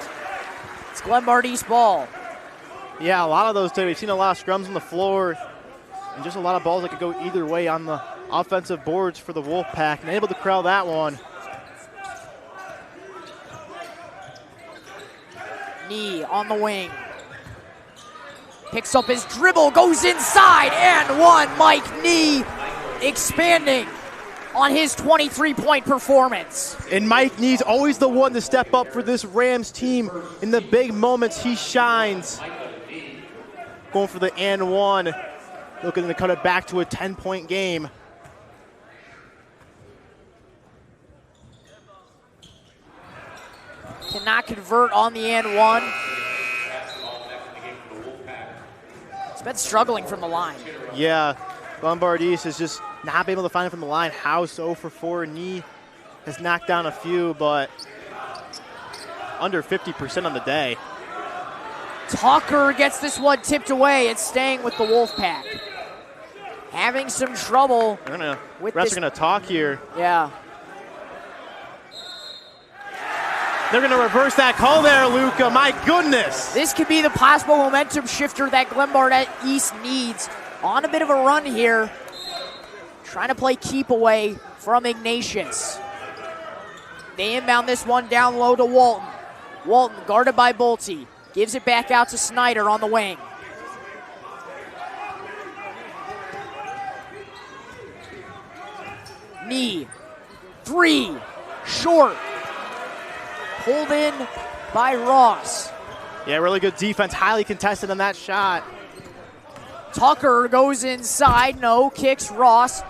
it's Glenbard East ball. Yeah, a lot of those today. We've seen a lot of scrums on the floor. And just a lot of balls that could go either way on the offensive boards for the Wolfpack, and able to corral that one. Knee on the wing. Picks up his dribble, goes inside, and one. Mike Knee expanding on his 23-point performance. And Mike Knee's always the one to step up for this Rams team. In the big moments, he shines. Going for the and one. Looking to cut it back to a 10-point game. Cannot convert on the and one. He's been struggling from the line. Yeah, Glenbard East is just not been able to find it from the line. House 0 for 4. Knee has knocked down a few, but under 50% on the day. Tucker gets this one tipped away. It's staying with the Wolfpack. Having some trouble. Refs are gonna talk here. Yeah. They're gonna reverse that call there, Luca. My goodness. This could be the possible momentum shifter that Glenbard East needs. On a bit of a run here. Trying to play keep away from Ignatius. They inbound this one down low to Walton. Walton guarded by Bolte. Gives it back out to Snyder on the wing. Knee. Three. Short. Pulled in by Ross. Yeah, really good defense. Highly contested on that shot. Tucker goes inside. No. Kicks Ross.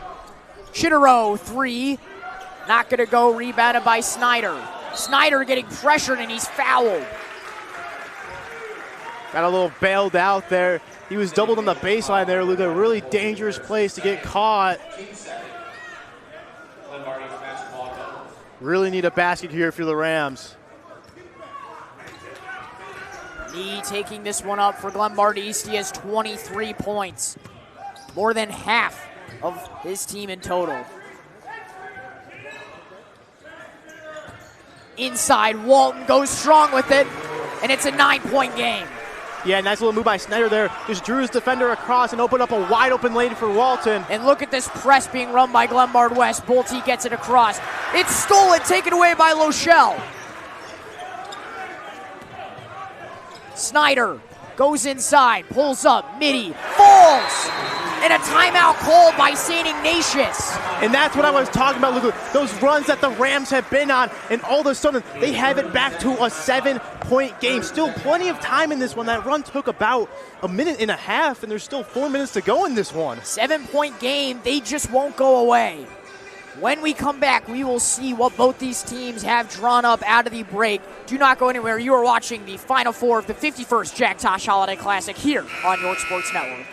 Chitterow. Three. Not going to go. Rebounded by Snyder. Snyder getting pressured and he's fouled. Got a little bailed out there. He was doubled on the baseline there, Luca. Really dangerous place to get caught. Really need a basket here for the Rams. Knee taking this one up for Glenbard East. He has 23 points. More than half of his team in total. Inside, Walton goes strong with it, and it's a 9-point game. Yeah, nice little move by Snyder there. Just drew his defender across and opened up a wide open lane for Walton. And look at this press being run by Glenbard West. Bolte gets it across. It's stolen, taken away by Lochelle. Snyder goes inside, pulls up, midi, falls. And a timeout called by St. Ignatius. And that's what I was talking about, Luca. Those runs that the Rams have been on, and all of a sudden they have it back to a 7-point game. Still plenty of time in this one. That run took about a minute and a half, and there's still 4 minutes to go in this one. 7-point game, they just won't go away. When we come back, we will see what both these teams have drawn up out of the break. Do not go anywhere. You are watching the Final Four of the 51st Jack Tosh Holiday Classic here on York Sports Network.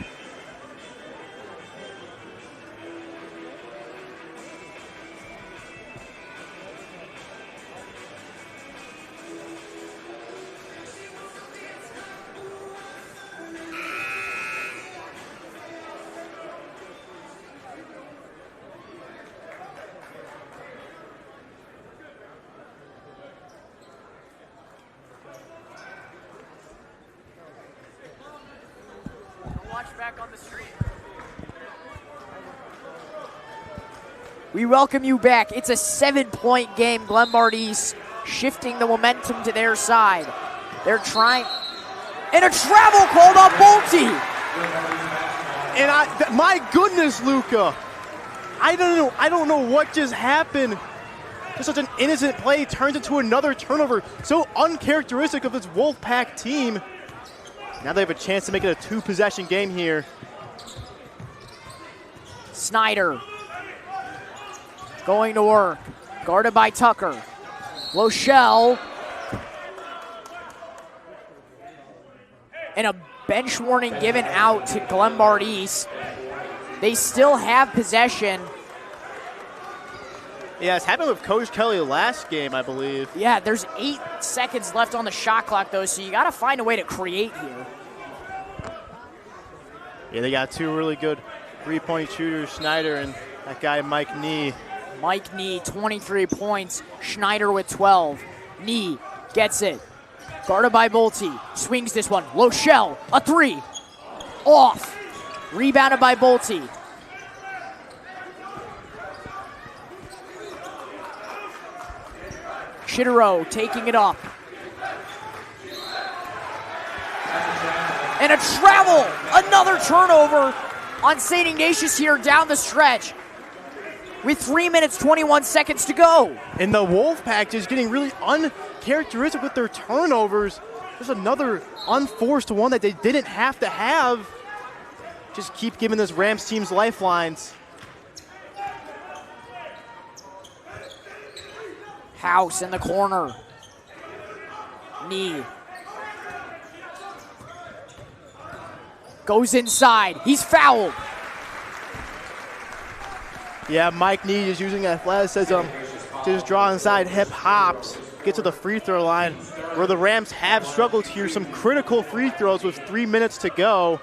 Back on the street. We welcome you back. It's a 7-point game. Glenbard East shifting the momentum to their side. They're trying. And a travel called on Bolte. And my goodness, Luca. I don't know what just happened. Just such an innocent play turns into another turnover. So uncharacteristic of this Wolfpack team. Now they have a chance to make it a 2-possession game here. Snyder going to work. Guarded by Tucker. Lochelle. And a bench warning given out to Glenbard East. They still have possession. Yeah, it's happened with Coach Kelly last game, I believe. Yeah, there's 8 seconds left on the shot clock, though, so you got to find a way to create here. Yeah, they got 2 really good 3-point shooters, Snyder and that guy Mike Knee. Mike Knee, 23 points. Schneider with 12. Knee gets it. Guarded by Bolte. Swings this one. Lochelle, a 3. Off. Rebounded by Bolte. Chitero taking it up. And a travel, another turnover on St. Ignatius here down the stretch with 3 minutes, 21 seconds to go. And the Wolfpack just getting really uncharacteristic with their turnovers. There's another unforced one that they didn't have to have. Just keep giving this Rams team's lifelines. House in the corner. Knee. Goes inside. He's fouled. Yeah, Mike Knee is using athleticism to just draw inside, hip hops, get to the free throw line, where the Rams have struggled here. Some critical free throws with 3 minutes to go.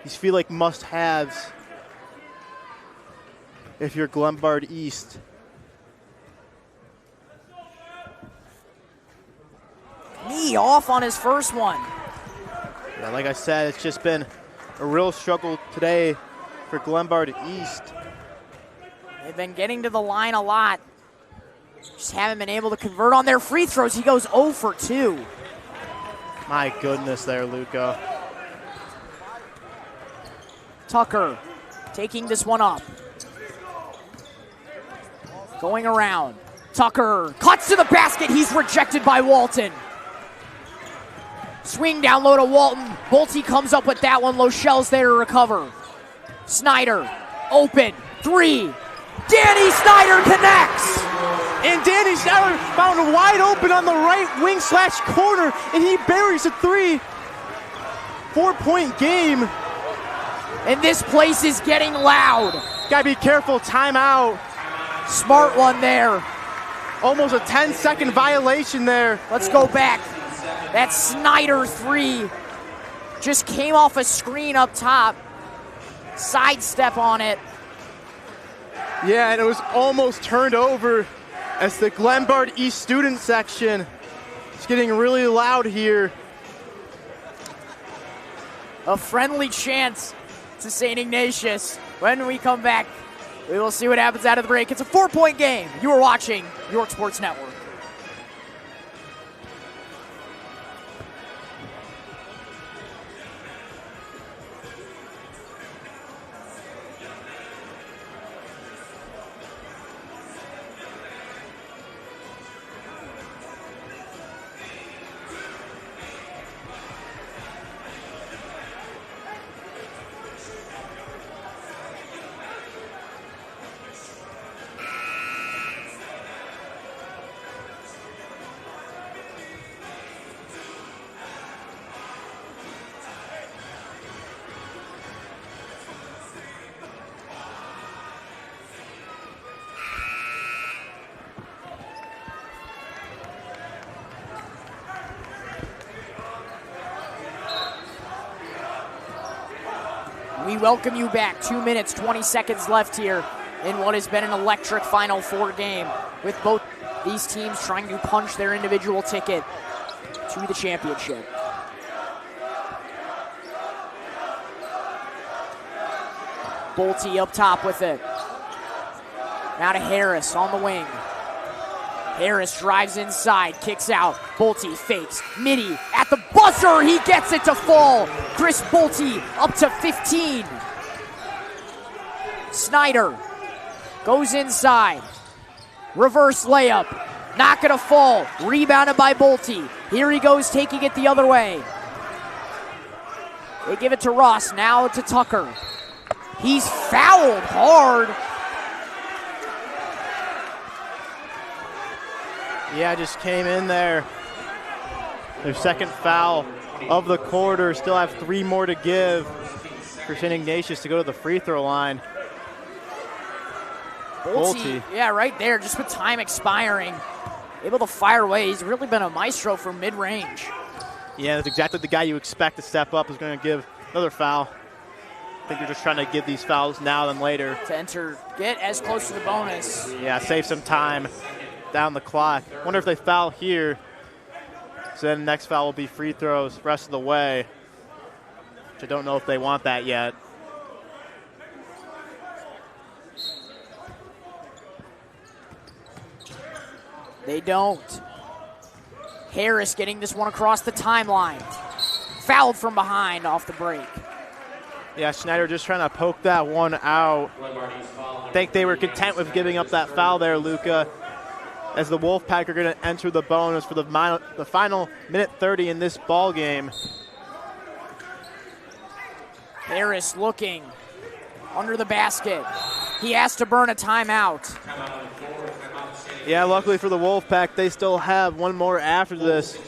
These feel like must-haves if you're Glenbard East. Knee off on his first one. Yeah, like I said, it's just been a real struggle today for Glenbard East. They've been getting to the line a lot. Just haven't been able to convert on their free throws. He goes 0 for 2. My goodness there, Luca. Tucker taking this one up. Going around. Tucker cuts to the basket. He's rejected by Walton. Swing down low to Walton. Bolte comes up with that one. Lochelle's there to recover. Snyder, open, 3. Danny Snyder connects! And Danny Snyder found wide open on the right wing / corner, and he buries a 3. 4-point game. And this place is getting loud. Gotta be careful, timeout. Smart one there. Almost a 10-second violation there. Let's go back. That Snyder 3 just came off a screen up top. Sidestep on it. Yeah, and it was almost turned over as the Glenbard East student section is getting really loud here. A friendly chance to St. Ignatius. When we come back, we will see what happens out of the break. It's a 4-point game. You are watching York Sports Network. We welcome you back. 2 minutes, 20 seconds left here in what has been an electric Final Four game, with both these teams trying to punch their individual ticket to the championship. Bolte up top with it. Now to Harris on the wing. Harris drives inside, kicks out. Bolte fakes. Mitty at the buzzer. He gets it to fall. Chris Bolte up to 15. Snyder goes inside. Reverse layup. Not going to fall. Rebounded by Bolte. Here he goes, taking it the other way. They give it to Ross. Now to Tucker. He's fouled hard. Yeah, just came in there. Their second foul of the quarter. Still have 3 more to give for St. Ignatius to go to the free throw line. Bolte, yeah, right there, just with time expiring. Able to fire away. He's really been a maestro from mid-range. Yeah, that's exactly the guy you expect to step up is going to give another foul. I think they're just trying to give these fouls now than later. To enter, get as close to the bonus. Yeah, save some time down the clock. Wonder if they foul here. So then the next foul will be free throws rest of the way. which I don't know if they want that yet. They don't. Harris getting this one across the timeline. Fouled from behind off the break. Yeah, Schneider just trying to poke that one out. I think they were content with giving up that foul there, Luca, as the Wolfpack are going to enter the bonus for the final minute 30 in this ball game. Harris looking under the basket. He has to burn a timeout. Yeah, luckily for the Wolfpack, they still have one more after this.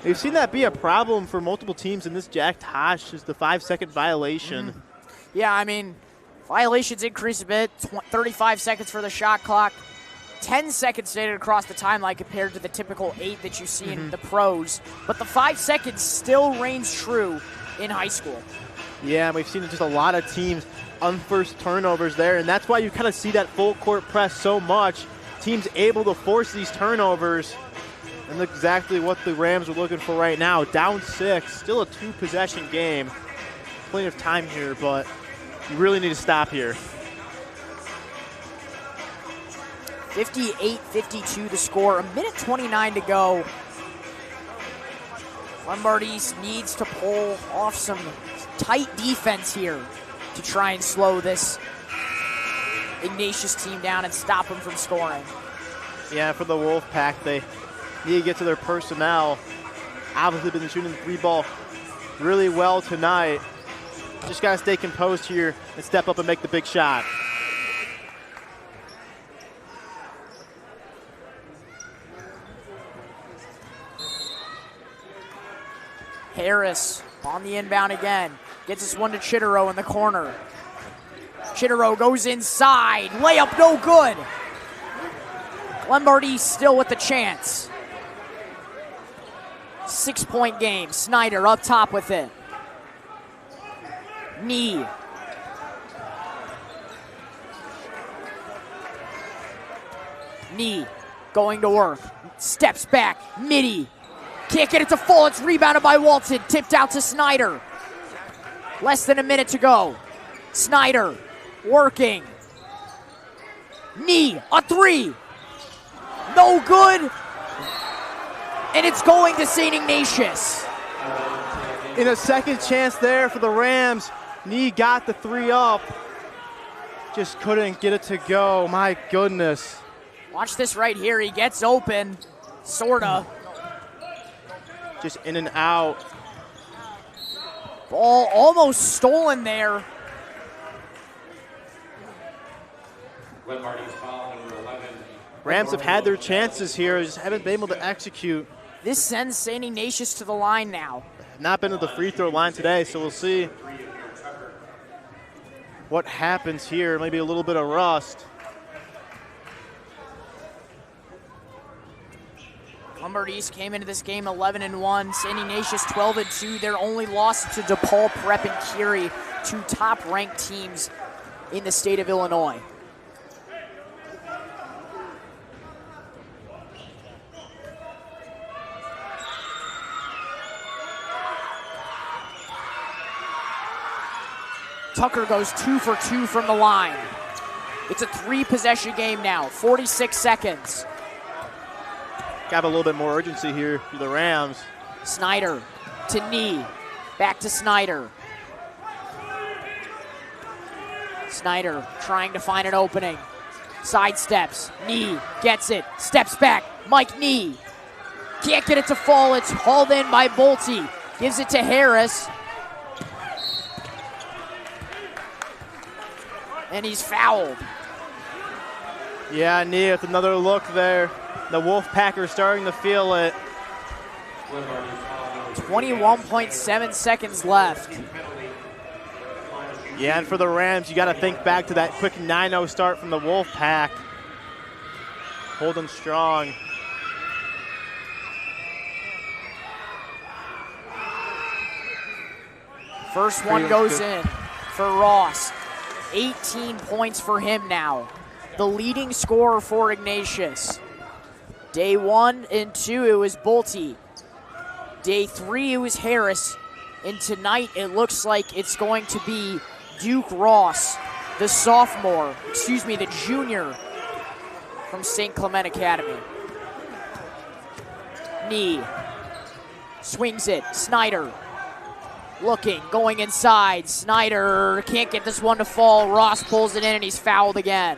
We've seen that be a problem for multiple teams in this Jack Tosh, is the 5-second violation. Yeah, I mean, violations increase a bit. 35 seconds for the shot clock. 10 seconds stated across the timeline compared to the typical 8 that you see in the pros. But the 5 seconds still reigns true in high school. Yeah, and we've seen just a lot of teams unforced turnovers there, and that's why you kind of see that full court press so much. Teams able to force these turnovers, and look exactly what the Rams are looking for right now. Down 6, still a 2-possession game. Plenty of time here, but you really need to stop here. 58-52 the score, a minute 29 to go. Glenbard East needs to pull off some tight defense here to try and slow this Ignatius team down and stop them from scoring. Yeah, for the Wolfpack, they need to get to their personnel. Obviously been shooting the 3-ball really well tonight. Just got to stay composed here and step up and make the big shot. Harris on the inbound again. Gets this one to Chitterow in the corner. Chitterow goes inside. Layup no good. Glenbard East still with the chance. 6-point game. Snyder up top with it. Knee. Knee going to work. Steps back. Midi. Can't get it to fall. It's rebounded by Walton. Tipped out to Snyder. Less than a minute to go. Snyder working. Knee, a 3. No good. And it's going to St. Ignatius. In a second chance there for the Rams. Knee got the 3 up. Just couldn't get it to go. My goodness. Watch this right here. He gets open. Sorta. Just in and out. Ball almost stolen there. Rams have had their chances here, just haven't been able to execute. This sends St. Ignatius to the line now. Not been to the free throw line today, so we'll see what happens here. Maybe a little bit of rust. Glenbard East came into this game 11-1. St. Ignatius 12-2. Their only loss to DePaul, Prep, and Curie, 2 top-ranked teams in the state of Illinois. Tucker goes 2 for 2 from the line. It's a 3-possession game now, 46 seconds. Got a little bit more urgency here for the Rams. Snyder to Knee, back to Snyder. Snyder trying to find an opening. Sidesteps, Knee gets it, steps back, Mike Knee. Can't get it to fall, it's hauled in by Bolte. Gives it to Harris. And he's fouled. Yeah, Knee with another look there. The Wolfpack are starting to feel it. 21.7 seconds left. Yeah, and for the Rams, you got to think back to that quick 9-0 start from the Wolfpack. Holding strong. First one goes in for Ross. 18 points for him now. The leading scorer for Ignatius. Day 1 and 2, it was Bolte. Day 3, it was Harris. And tonight it looks like it's going to be Duke Ross, the junior from St. Clement Academy. Knee, swings it, Snyder. Looking, going inside, Snyder can't get this one to fall. Ross pulls it in and he's fouled again.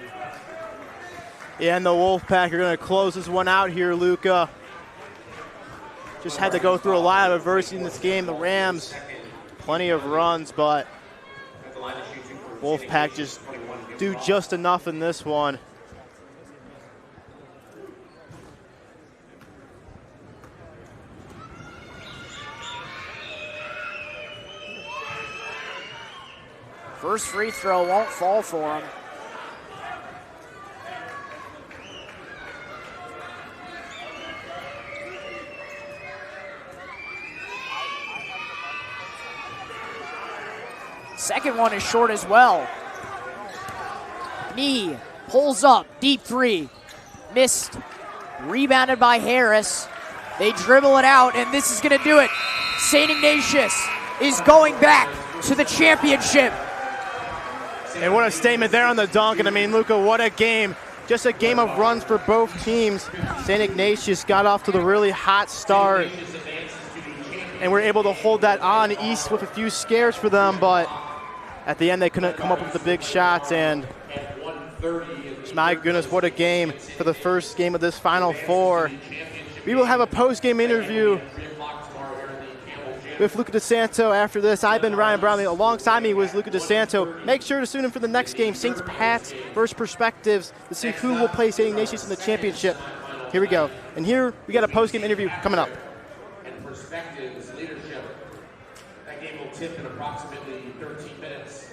Yeah, and the Wolfpack are going to close this one out here, Luca. Just had to go through a lot of adversity in this game. The Rams, plenty of runs, but Wolfpack just do just enough in this one. First free throw won't fall for him. Second one is short as well. Knee pulls up, deep three. Missed, rebounded by Harris. They dribble it out, and this is gonna do it. St. Ignatius is going back to the championship. And what a statement there on the dunk. And I mean, Luca, what a game. Just a game of runs for both teams. St. Ignatius got off to the really hot start. And we're able to hold that on East with a few scares for them, but at the end they couldn't come up with the big shots. And my goodness, what a game for the first game of this Final Four. We will have a post-game interview with Luca DeSanto after this. I've been Ryan Brownlee. Alongside me was Luca DeSanto. Make sure to tune in for the next game, St. Pat's versus Perspectives, to see who will play St. Ignatius in the championship. Here we go. And here we got a post-game interview coming up. And Perspectives leadership. That game will tip in approximately 13 minutes.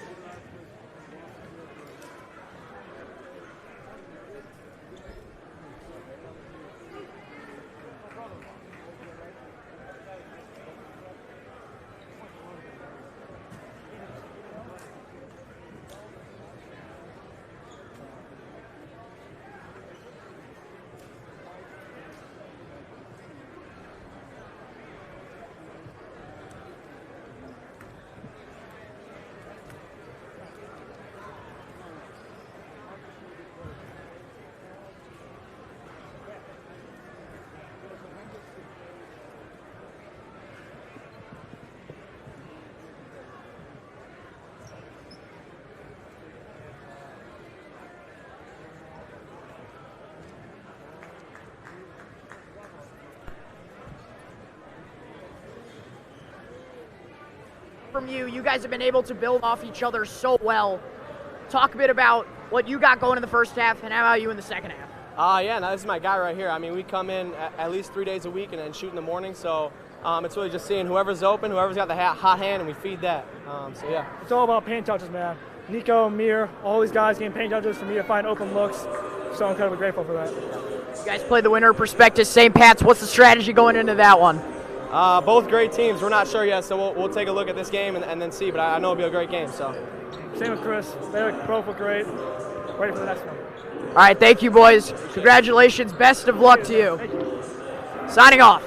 From you guys have been able to build off each other so well. Talk a bit about what you got going in the first half and how about you in the second half. Yeah, no, this is my guy right here. I mean, we come in at least 3 days a week and then shoot in the morning, so it's really just seeing whoever's open, whoever's got the hot hand, and we feed that. So yeah. It's all about paint touches, man. Nico, Mir, all these guys getting paint touches for me to find open looks. So incredibly grateful for that. You guys play the winner of Perspectives, St. Pat's. What's the strategy going into that one? Both great teams. We're not sure yet, so we'll take a look at this game and then see. But I know it'll be a great game. So. Same with Chris. They both look great. Ready for the next one. All right, thank you, boys. Congratulations. Best of luck to you. Thank you. Signing off.